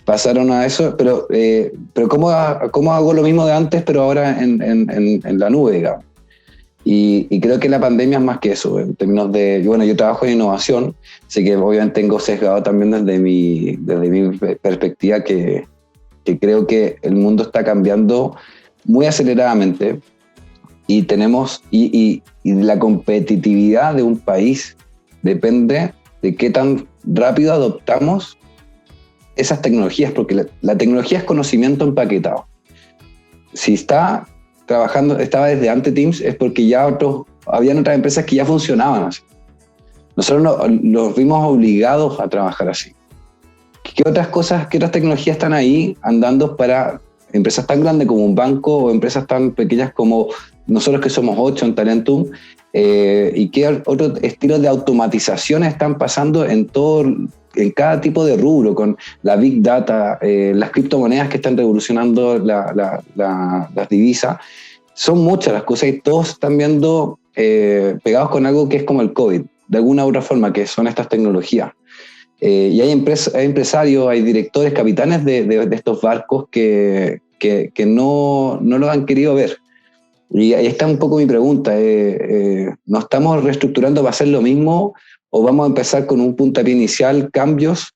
pasaron a eso, pero ¿cómo hago lo mismo de antes, pero ahora en la nube, digamos? Y creo que la pandemia es más que eso, en términos de, bueno, yo trabajo en innovación, así que obviamente tengo sesgado también desde mi perspectiva que que creo que el mundo está cambiando muy aceleradamente y la competitividad de un país depende de qué tan rápido adoptamos esas tecnologías, porque la tecnología es conocimiento empaquetado. Si estaba desde antes Teams, es porque ya habían otras empresas que ya funcionaban así. Nosotros nos vimos obligados a trabajar así. ¿Qué otras tecnologías están ahí andando para empresas tan grandes como un banco o empresas tan pequeñas como nosotros, que somos 8 en Talentum? ¿Y qué otros estilos de automatización están pasando en cada tipo de rubro, con la Big Data, las criptomonedas que están revolucionando las divisas? Son muchas las cosas y todos están viendo pegados con algo que es como el COVID, de alguna u otra forma, que son estas tecnologías. Y hay empresarios, hay directores, capitanes de estos barcos que no lo han querido ver. Y ahí está un poco mi pregunta. ¿Nos estamos reestructurando para hacer lo mismo o vamos a empezar con un puntapié inicial, cambios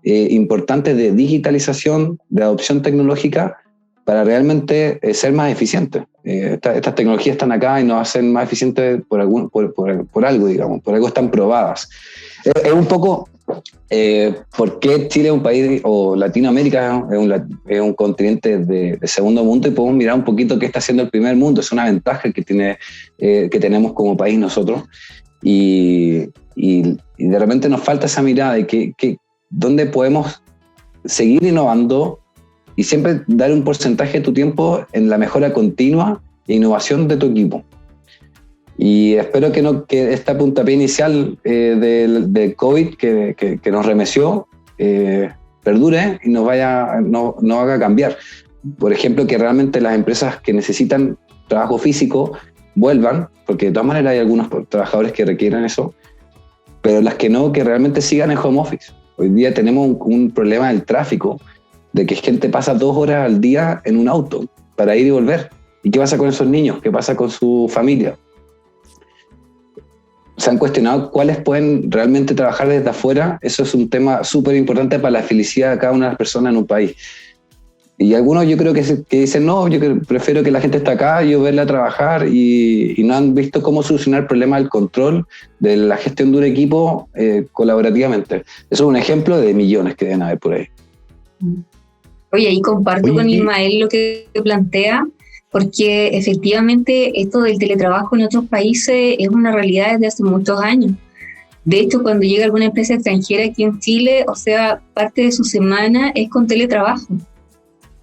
importantes de digitalización, de adopción tecnológica, para realmente ser más eficientes? Estas tecnologías están acá y nos hacen más eficientes por algo, digamos, por algo están probadas. Es un poco por qué Chile es un país, o Latinoamérica es un continente de segundo mundo, y podemos mirar un poquito qué está haciendo el primer mundo. Es una ventaja que tenemos como país nosotros, y de repente nos falta esa mirada de dónde podemos seguir innovando y siempre dar un porcentaje de tu tiempo en la mejora continua e innovación de tu equipo. Y espero que esta puntapié inicial del COVID que nos remeció perdure y nos haga cambiar. Por ejemplo, que realmente las empresas que necesitan trabajo físico vuelvan, porque de todas maneras hay algunos trabajadores que requieren eso, pero las que no, que realmente sigan en home office. Hoy día tenemos un problema del tráfico, de que gente pasa 2 horas al día en un auto para ir y volver. ¿Y qué pasa con esos niños? ¿Qué pasa con su familia? ¿Se han cuestionado cuáles pueden realmente trabajar desde afuera? Eso es un tema súper importante para la felicidad de cada una de las personas en un país. Y algunos yo creo que dicen, no, yo prefiero que la gente esté acá, yo verla trabajar, y no han visto cómo solucionar el problema del control, de la gestión de un equipo colaborativamente. Eso es un ejemplo de millones que deben haber por ahí. Oye, ahí comparto con Ismael lo que plantea, porque efectivamente esto del teletrabajo en otros países es una realidad desde hace muchos años. De hecho, cuando llega alguna empresa extranjera aquí en Chile, o sea, parte de su semana es con teletrabajo.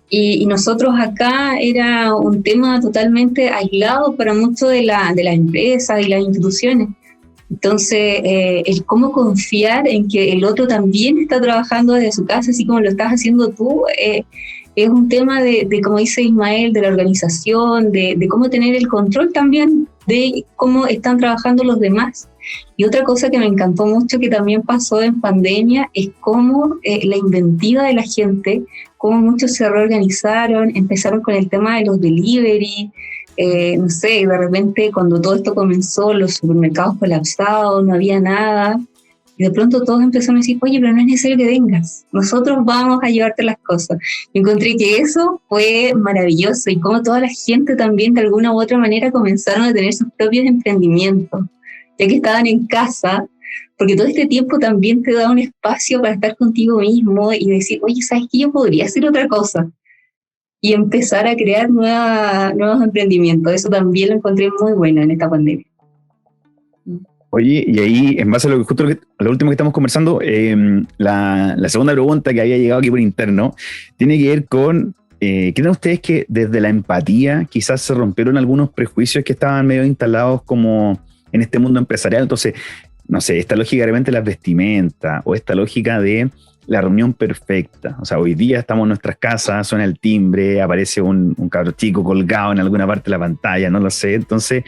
Y nosotros acá era un tema totalmente aislado para muchos de las empresas y las instituciones. Entonces, el cómo confiar en que el otro también está trabajando desde su casa, así como lo estás haciendo tú, es un tema de, como dice Ismael, de la organización, de cómo tener el control también de cómo están trabajando los demás. Y otra cosa que me encantó mucho, que también pasó en pandemia, es cómo la inventiva de la gente, cómo muchos se reorganizaron, empezaron con el tema de los delivery, no sé, de repente cuando todo esto comenzó, los supermercados colapsados, no había nada, y de pronto todos empezaron a decir, oye, pero no es necesario que vengas, nosotros vamos a llevarte las cosas. Y encontré que eso fue maravilloso, y cómo toda la gente también de alguna u otra manera comenzaron a tener sus propios emprendimientos, ya que estaban en casa, porque todo este tiempo también te da un espacio para estar contigo mismo y decir, oye, ¿sabes qué? Yo podría hacer otra cosa. Y empezar a crear nuevos emprendimientos. Eso también lo encontré muy bueno en esta pandemia. Oye, y ahí, en base a lo último que estamos conversando, la segunda pregunta que había llegado aquí por interno tiene que ver con, ¿creen ustedes que desde la empatía quizás se rompieron algunos prejuicios que estaban medio instalados como en este mundo empresarial? Entonces, no sé, esta lógica de repente las vestimentas, o esta lógica de la reunión perfecta. O sea, hoy día estamos en nuestras casas, suena el timbre, aparece un cabro chico colgado en alguna parte de la pantalla, no lo sé. Entonces,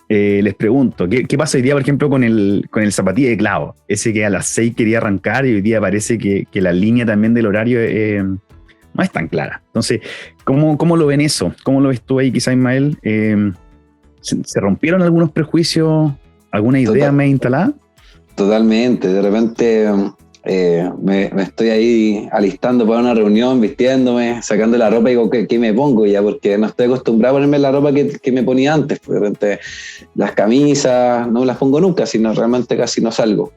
les pregunto, ¿qué pasa hoy día, por ejemplo, con el zapatilla de clavo? Ese que a las 6 quería arrancar y hoy día parece que la línea también del horario no es tan clara. Entonces, ¿cómo lo ven eso? ¿Cómo lo ves tú ahí, quizá, Ismael? ¿Se rompieron algunos prejuicios? ¿Alguna idea más instalada? Totalmente. De repente me estoy ahí alistando para una reunión, vistiéndome, sacando la ropa y digo, ¿qué me pongo ya? Porque no estoy acostumbrado a ponerme la ropa que me ponía antes. De repente las camisas no me las pongo nunca, sino realmente casi no salgo.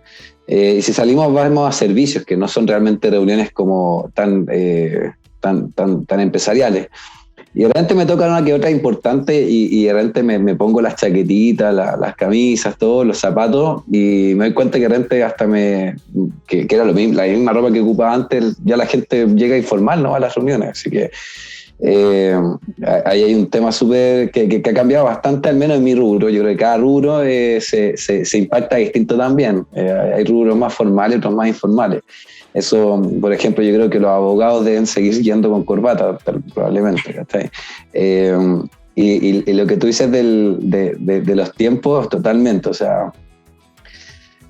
Y si salimos, vamos a servicios, que no son realmente reuniones como tan empresariales. Y de repente me toca una que otra importante y de repente me pongo las chaquetitas, las camisas, todos los zapatos, y me doy cuenta que de repente hasta que era lo mismo, la misma ropa que ocupaba antes, ya la gente llega informal, ¿no?, a las reuniones. Así que ahí hay un tema súper que ha cambiado bastante, al menos en mi rubro. Yo creo que cada rubro se impacta distinto también. Hay rubros más formales, otros más informales. Eso, por ejemplo, yo creo que los abogados deben seguir yendo con corbata, probablemente, ¿cachai? Y lo que tú dices de los tiempos, totalmente, o sea,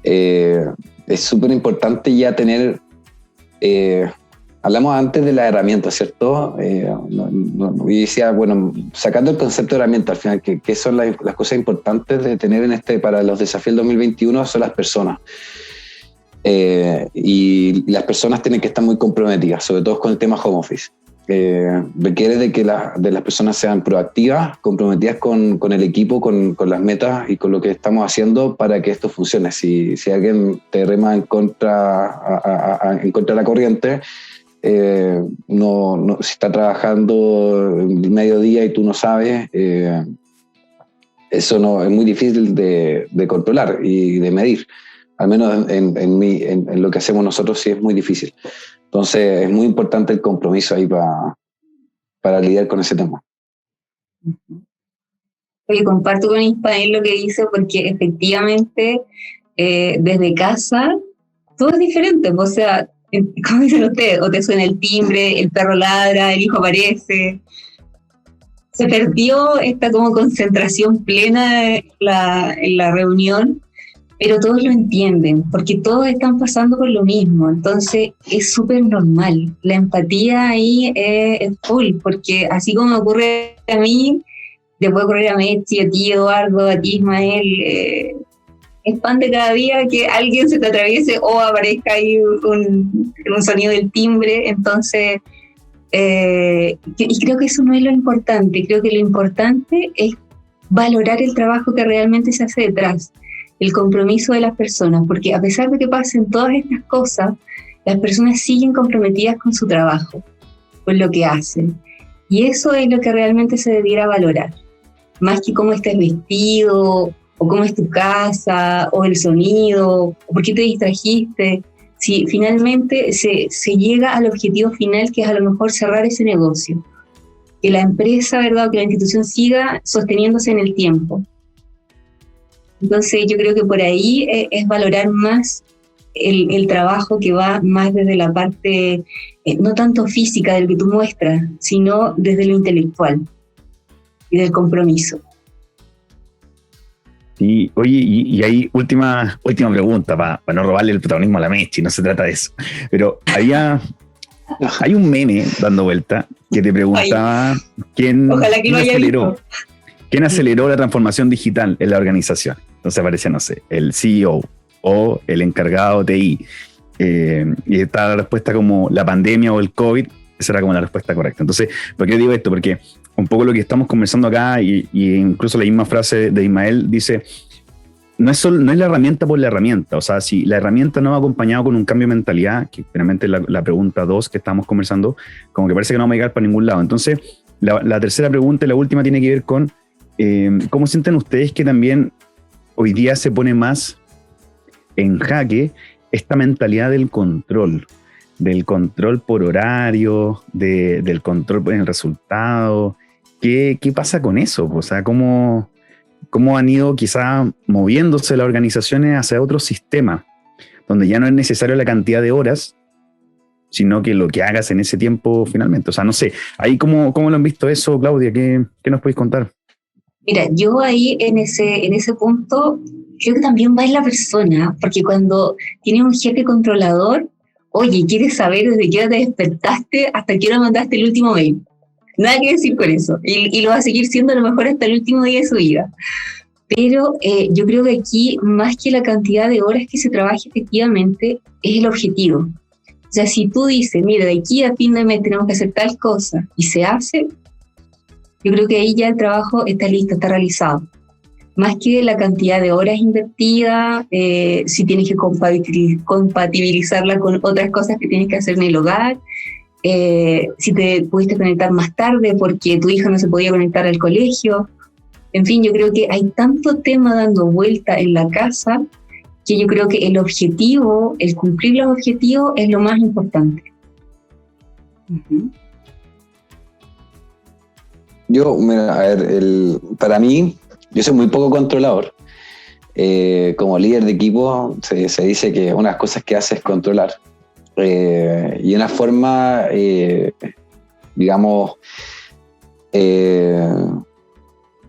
es súper importante ya tener, hablamos antes de las herramientas, ¿cierto? Y decía, bueno, sacando el concepto de herramienta, al final, que son las cosas importantes de tener para los desafíos del 2021, son las personas. Y las personas tienen que estar muy comprometidas, sobre todo con el tema home office. Requiere de que las personas sean proactivas, comprometidas con el equipo, con las metas y con lo que estamos haciendo para que esto funcione. Si alguien te rema en contra de la corriente, si está trabajando el mediodía y tú no sabes, eso no es muy difícil de controlar y de medir. Al menos en lo que hacemos nosotros sí es muy difícil. Entonces es muy importante el compromiso ahí para lidiar con ese tema. Oye, comparto con Ismael lo que dice, porque efectivamente desde casa todo es diferente. O sea, como dicen ustedes, o te suena el timbre, el perro ladra, el hijo aparece. Se perdió esta como concentración plena en la reunión, pero todos lo entienden, porque todos están pasando por lo mismo, entonces es súper normal. La empatía ahí es full, porque así como me ocurre a mí, le puede ocurrir a Mechi, a ti Eduardo, a ti Ismael, es pan de cada día que alguien se te atraviese o aparezca ahí un sonido del timbre, entonces, y creo que eso no es lo importante. Creo que lo importante es valorar el trabajo que realmente se hace detrás, el compromiso de las personas, porque a pesar de que pasen todas estas cosas, las personas siguen comprometidas con su trabajo, con lo que hacen, y eso es lo que realmente se debiera valorar, más que cómo estés vestido, o cómo es tu casa, o el sonido, o por qué te distrajiste. Si finalmente se llega al objetivo final, que es a lo mejor cerrar ese negocio, que la empresa, ¿verdad?, o que la institución siga sosteniéndose en el tiempo. Entonces yo creo que por ahí es valorar más el trabajo que va más desde la parte, no tanto física del que tú muestras, sino desde lo intelectual y del compromiso. Y oye, y ahí última pregunta, para no robarle el protagonismo a la Mechi, no se trata de eso. Pero hay un meme dando vuelta que te preguntaba quién aceleró la transformación digital en la organización. Entonces aparece, no sé, el CEO o el encargado de TI. Y está la respuesta como la pandemia o el COVID, esa era como la respuesta correcta. Entonces, ¿por qué digo esto? Porque un poco lo que estamos conversando acá, y incluso la misma frase de Ismael dice, no es la herramienta por la herramienta. O sea, si la herramienta no va acompañado con un cambio de mentalidad, que finalmente la pregunta 2 que estamos conversando, como que parece que no vamos a llegar para ningún lado. Entonces, la tercera pregunta y la última tiene que ver con ¿cómo sienten ustedes que también hoy día se pone más en jaque esta mentalidad del control por horario, del control en el resultado? ¿Qué pasa con eso? O sea, ¿cómo han ido quizá moviéndose las organizaciones hacia otro sistema, donde ya no es necesario la cantidad de horas, sino que lo que hagas en ese tiempo finalmente? O sea, no sé, ahí ¿cómo lo han visto eso, Claudia? ¿Qué nos podéis contar? Mira, yo ahí en ese punto creo que también va en la persona, porque cuando tienes un jefe controlador, oye, quieres saber desde qué hora te despertaste hasta qué hora mandaste el último mail. Nada que decir con eso. Y lo va a seguir siendo a lo mejor hasta el último día de su vida. Pero yo creo que aquí, más que la cantidad de horas que se trabaje efectivamente, es el objetivo. O sea, si tú dices, mira, de aquí a fin de mes tenemos que hacer tal cosa, y se hace, yo creo que ahí ya el trabajo está listo, está realizado. Más que la cantidad de horas invertidas, si tienes que compatibilizarla con otras cosas que tienes que hacer en el hogar, si te pudiste conectar más tarde porque tu hija no se podía conectar al colegio. En fin, yo creo que hay tanto tema dando vuelta en la casa que yo creo que el objetivo, el cumplir los objetivos es lo más importante. Uh-huh. Para mí, yo soy muy poco controlador. Como líder de equipo, se dice que una de las cosas que hace es controlar. Y una forma, digamos,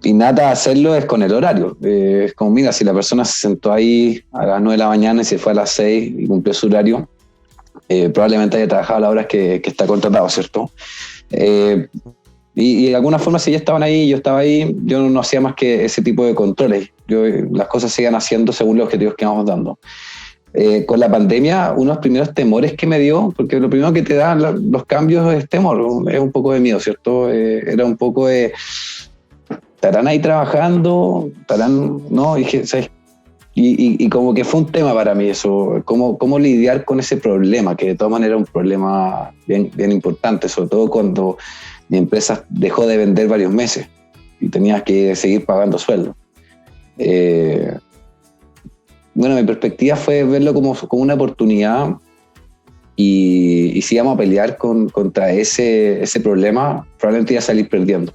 innata de hacerlo es con el horario. Es como, mira, si la persona se sentó ahí a las 9 de la mañana y se fue a las 6 y cumplió su horario, probablemente haya trabajado a las horas que está contratado, ¿cierto? Y de alguna forma, si ya estaban ahí, yo estaba ahí, yo no hacía más que ese tipo de controles. Las cosas se iban haciendo según los objetivos que íbamos dando. Con la pandemia, uno de los primeros temores que me dio, porque lo primero que te dan los cambios es temor, es un poco de miedo, ¿cierto? Era un poco de, ¿estarán ahí trabajando? ¿Estarán? No, dije, ¿sabes? Y como que fue un tema para mí eso, cómo lidiar con ese problema, que de todas maneras es un problema bien, bien importante, sobre todo cuando mi empresa dejó de vender varios meses y tenías que seguir pagando sueldo. Bueno, mi perspectiva fue verlo como una oportunidad y si íbamos a pelear contra ese problema, probablemente iba a salir perdiendo.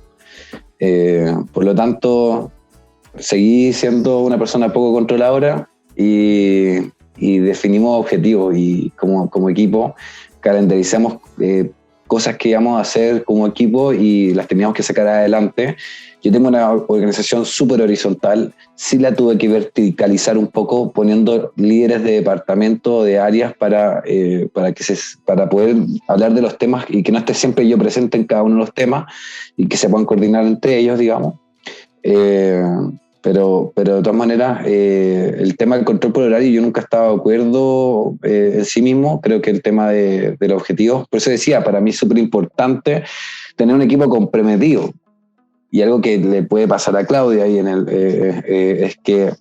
Por lo tanto, seguí siendo una persona poco controladora y definimos objetivos y como equipo calendarizamos cosas que íbamos a hacer como equipo y las teníamos que sacar adelante. Yo tengo una organización súper horizontal, sí la tuve que verticalizar un poco poniendo líderes de departamento, de áreas para poder hablar de los temas y que no esté siempre yo presente en cada uno de los temas y que se puedan coordinar entre ellos, digamos. Pero de todas maneras, el tema del control por horario, yo nunca estaba de acuerdo en sí mismo. Creo que el tema de los objetivos, por eso decía, para mí es súper importante tener un equipo comprometido. Y algo que le puede pasar a Claudia ahí es que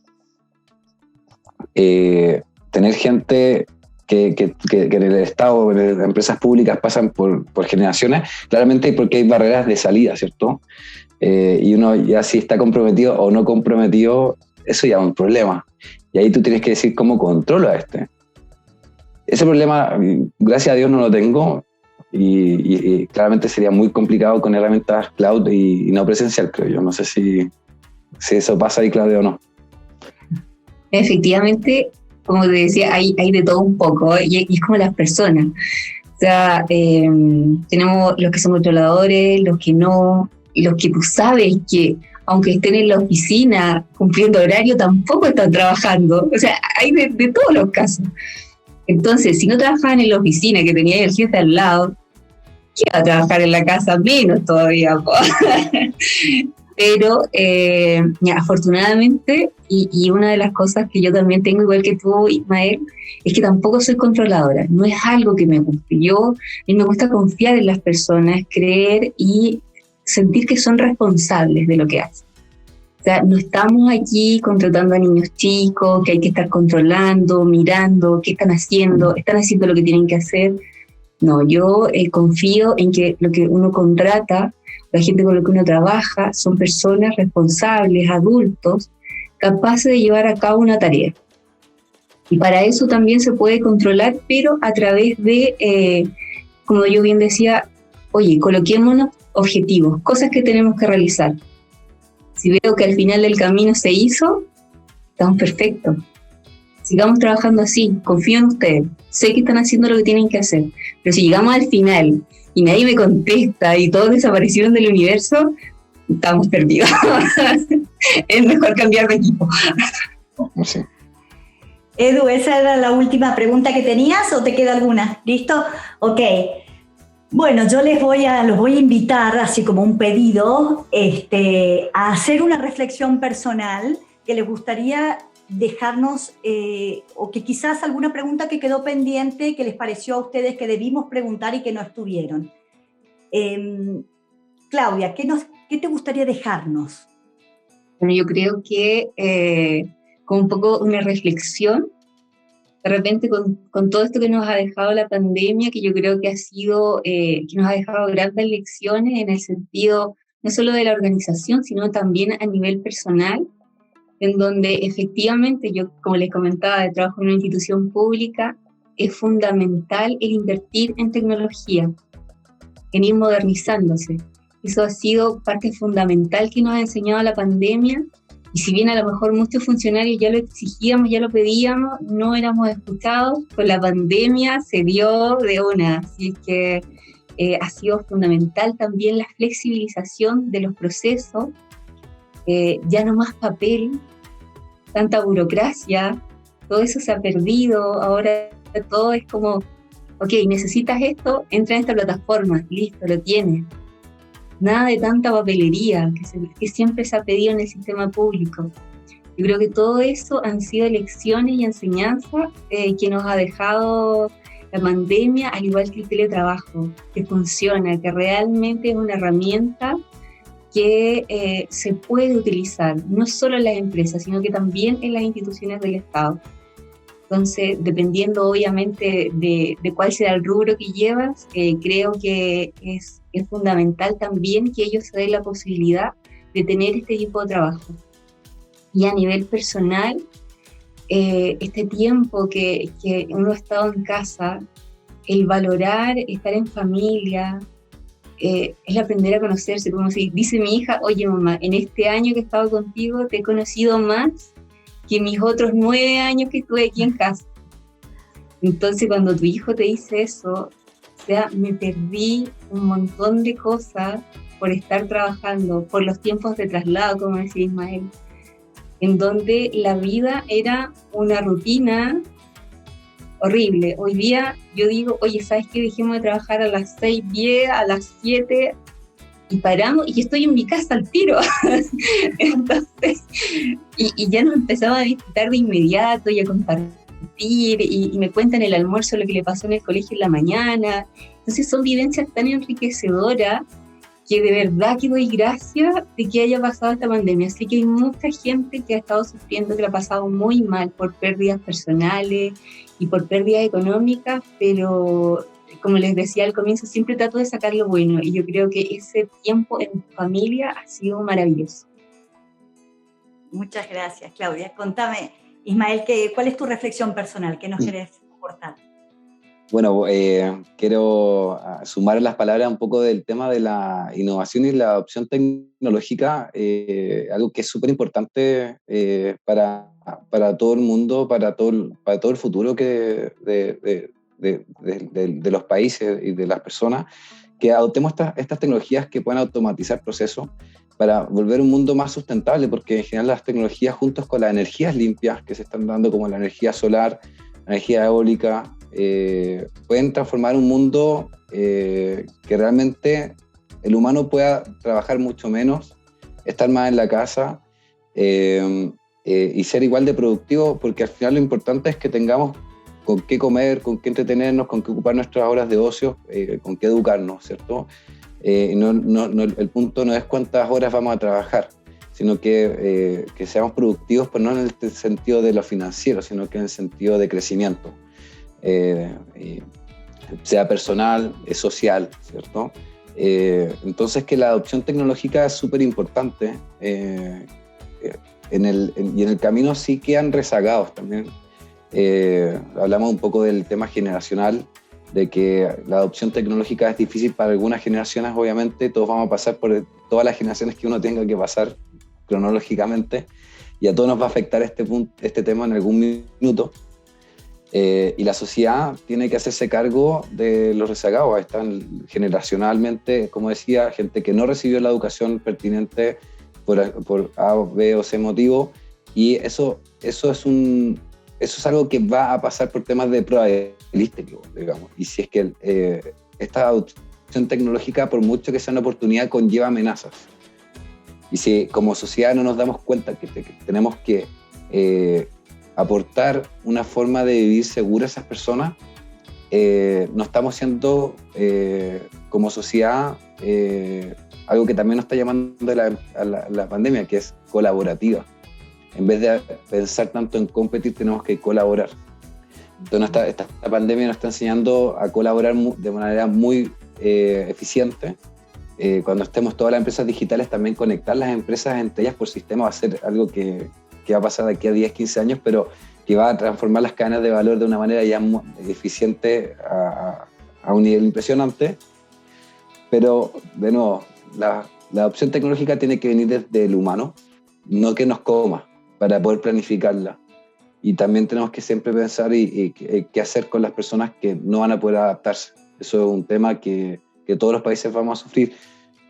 tener gente que en el Estado, en las empresas públicas pasan por generaciones, claramente porque hay barreras de salida, ¿cierto? Y uno ya si está comprometido o no comprometido, eso ya es un problema. Y ahí tú tienes que decir cómo controlo a este. Ese problema, gracias a Dios, no lo tengo y claramente sería muy complicado con herramientas cloud y no presencial, creo yo. No sé si eso pasa ahí, Claudia, o no. Efectivamente, como te decía, hay de todo un poco, y es como las personas. O sea, tenemos los que son controladores, los que no, los que tú sabes que aunque estén en la oficina cumpliendo horario, tampoco están trabajando. O sea, hay de todos los casos. Entonces, si no trabajaban en la oficina, que tenía el jefe al lado, ¿qué iba a trabajar en la casa? Menos todavía. Pero afortunadamente, y una de las cosas que yo también tengo, igual que tú, Ismael, es que tampoco soy controladora. No es algo que me guste. A mí me gusta confiar en las personas, creer y sentir que son responsables de lo que hacen. O sea, no estamos aquí contratando a niños chicos que hay que estar controlando, mirando qué están haciendo lo que tienen que hacer. No, yo confío en que lo que uno contrata, la gente con la que uno trabaja, son personas responsables, adultos, capaces de llevar a cabo una tarea. Y para eso también se puede controlar, pero a través de, como yo bien decía, oye, coloquémonos objetivos, cosas que tenemos que realizar. Si veo que al final del camino se hizo, estamos perfectos. Sigamos trabajando así, confío en ustedes. Sé que están haciendo lo que tienen que hacer, pero si llegamos al final y nadie me contesta y todos desaparecieron del universo, estamos perdidos. Es mejor cambiar de equipo. Sí. Edu, ¿esa era la última pregunta que tenías o te queda alguna? ¿Listo? Ok. Bueno, yo los voy a invitar, así como un pedido, a hacer una reflexión personal que les gustaría dejarnos, o que quizás alguna pregunta que quedó pendiente, que les pareció a ustedes que debimos preguntar y que no estuvieron. Claudia, ¿qué te gustaría dejarnos? Bueno, yo creo que con un poco una reflexión, de repente con todo esto que nos ha dejado la pandemia, que yo creo que ha sido, que nos ha dejado grandes lecciones en el sentido no solo de la organización, sino también a nivel personal, en donde efectivamente yo, como les comentaba, trabajo en una institución pública, es fundamental el invertir en tecnología, en ir modernizándose. Eso ha sido parte fundamental que nos ha enseñado la pandemia, y si bien a lo mejor muchos funcionarios ya lo exigíamos, ya lo pedíamos, no éramos escuchados, con la pandemia se dio de una, así que ha sido fundamental también la flexibilización de los procesos, ya no más papel, tanta burocracia, todo eso se ha perdido, ahora todo es como, ok, necesitas esto, entra en esta plataforma, listo, lo tienes. Nada de tanta papelería que siempre se ha pedido en el sistema público. Yo creo que todo eso han sido lecciones y enseñanzas que nos ha dejado la pandemia, al igual que el teletrabajo, que funciona, que realmente es una herramienta que se puede utilizar, no solo en las empresas, sino que también en las instituciones del Estado. Entonces, dependiendo obviamente de cuál sea el rubro que llevas, creo que es fundamental también que ellos se den la posibilidad de tener este tipo de trabajo. Y a nivel personal, este tiempo que uno ha estado en casa, el valorar estar en familia, es aprender a conocerse, como si dice mi hija, oye mamá, en este año que he estado contigo te he conocido más que mis otros 9 años que estuve aquí en casa. Entonces cuando tu hijo te dice eso, o sea, me perdí un montón de cosas por estar trabajando, por los tiempos de traslado, como decía Ismael, en donde la vida era una rutina horrible. Hoy día yo digo, oye, ¿sabes qué? Dejemos de trabajar a las 6:10, a las 7, y paramos, y estoy en mi casa al tiro. Entonces, y ya nos empezamos a disfrutar de inmediato y a compartir, y me cuentan el almuerzo lo que le pasó en el colegio en la mañana. Entonces son vivencias tan enriquecedoras que de verdad que doy gracias de que haya pasado esta pandemia. Así que hay mucha gente que ha estado sufriendo, que la ha pasado muy mal por pérdidas personales y por pérdidas económicas, pero como les decía al comienzo, siempre trato de sacar lo bueno, y yo creo que ese tiempo en familia ha sido maravilloso. Muchas gracias, Claudia. Contame, Ismael, ¿cuál es tu reflexión personal? ¿Qué nos querés aportar? Bueno, quiero sumar las palabras un poco del tema de la innovación y la adopción tecnológica, algo que es súper importante para todo el mundo, para todo el futuro de los países y de las personas, que adoptemos estas tecnologías que puedan automatizar procesos para volver un mundo más sustentable, porque en general las tecnologías, juntos con las energías limpias que se están dando, como la energía solar, la energía eólica, pueden transformar un mundo que realmente el humano pueda trabajar mucho menos, estar más en la casa y ser igual de productivo, porque al final lo importante es que tengamos con qué comer, con qué entretenernos, con qué ocupar nuestras horas de ocio, con qué educarnos, ¿cierto? El punto no es cuántas horas vamos a trabajar, sino que seamos productivos, pero no en el sentido de lo financiero, sino que en el sentido de crecimiento. Sea personal, social, ¿cierto? Entonces que la adopción tecnológica es súper importante, y en el camino sí quedan rezagados también. Hablamos un poco del tema generacional, de que la adopción tecnológica es difícil para algunas generaciones, obviamente, todos vamos a pasar por todas las generaciones que uno tenga que pasar cronológicamente, y a todos nos va a afectar este tema en algún minuto. Y la sociedad tiene que hacerse cargo de los rezagados. Están generacionalmente, como decía, gente que no recibió la educación pertinente por A, B o C motivo, y eso es algo que va a pasar por temas de probabilístico, digamos. Y si es que esta adopción tecnológica, por mucho que sea una oportunidad, conlleva amenazas. Y si como sociedad no nos damos cuenta que tenemos que aportar una forma de vivir segura a esas personas, no estamos haciendo como sociedad algo que también nos está llamando a la pandemia, que es colaborativa. En vez de pensar tanto en competir, tenemos que colaborar. Entonces esta pandemia nos está enseñando a colaborar de manera muy eficiente. Cuando estemos todas las empresas digitales, también conectar las empresas entre ellas por sistema va a ser algo que va a pasar de aquí a 10, 15 años, pero que va a transformar las cadenas de valor de una manera ya muy eficiente a un nivel impresionante. Pero, de nuevo, la opción tecnológica tiene que venir desde el humano, no que nos coma, para poder planificarla. Y también tenemos que siempre pensar qué hacer con las personas que no van a poder adaptarse. Eso es un tema que todos los países vamos a sufrir.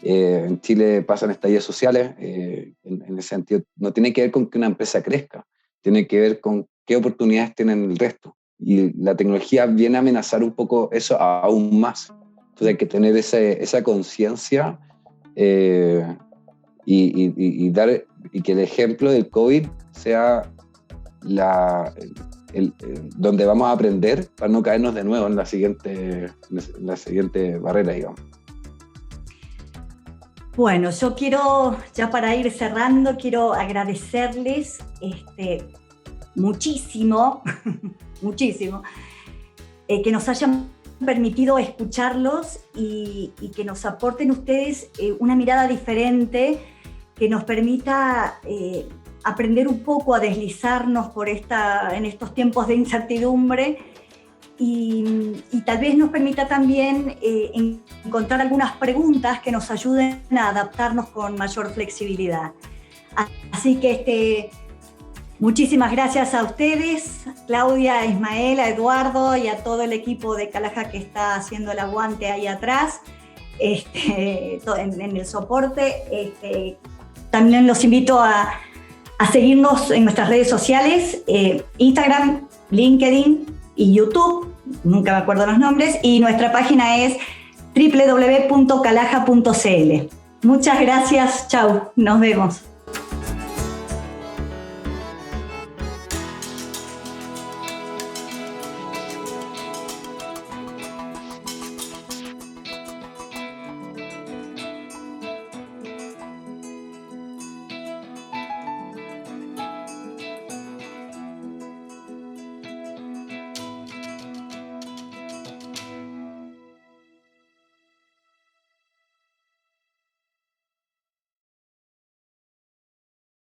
En Chile pasan estallidos sociales, en ese sentido. No tiene que ver con que una empresa crezca, tiene que ver con qué oportunidades tienen el resto. Y la tecnología viene a amenazar un poco eso aún más. Entonces hay que tener esa conciencia y que el ejemplo del COVID sea donde vamos a aprender para no caernos de nuevo en la siguiente barrera, digamos. Bueno, yo quiero, ya para ir cerrando, quiero agradecerles muchísimo, muchísimo, que nos hayan permitido escucharlos y que nos aporten ustedes una mirada diferente que nos permita aprender un poco a deslizarnos en estos tiempos de incertidumbre y tal vez nos permita también encontrar algunas preguntas que nos ayuden a adaptarnos con mayor flexibilidad. Así que muchísimas gracias a ustedes, Claudia, a Ismael, a Eduardo y a todo el equipo de Calaja que está haciendo el aguante ahí atrás, en el soporte. También los invito a seguirnos en nuestras redes sociales, Instagram, LinkedIn y YouTube, nunca me acuerdo los nombres, y nuestra página es www.calaja.cl. Muchas gracias, chau, nos vemos.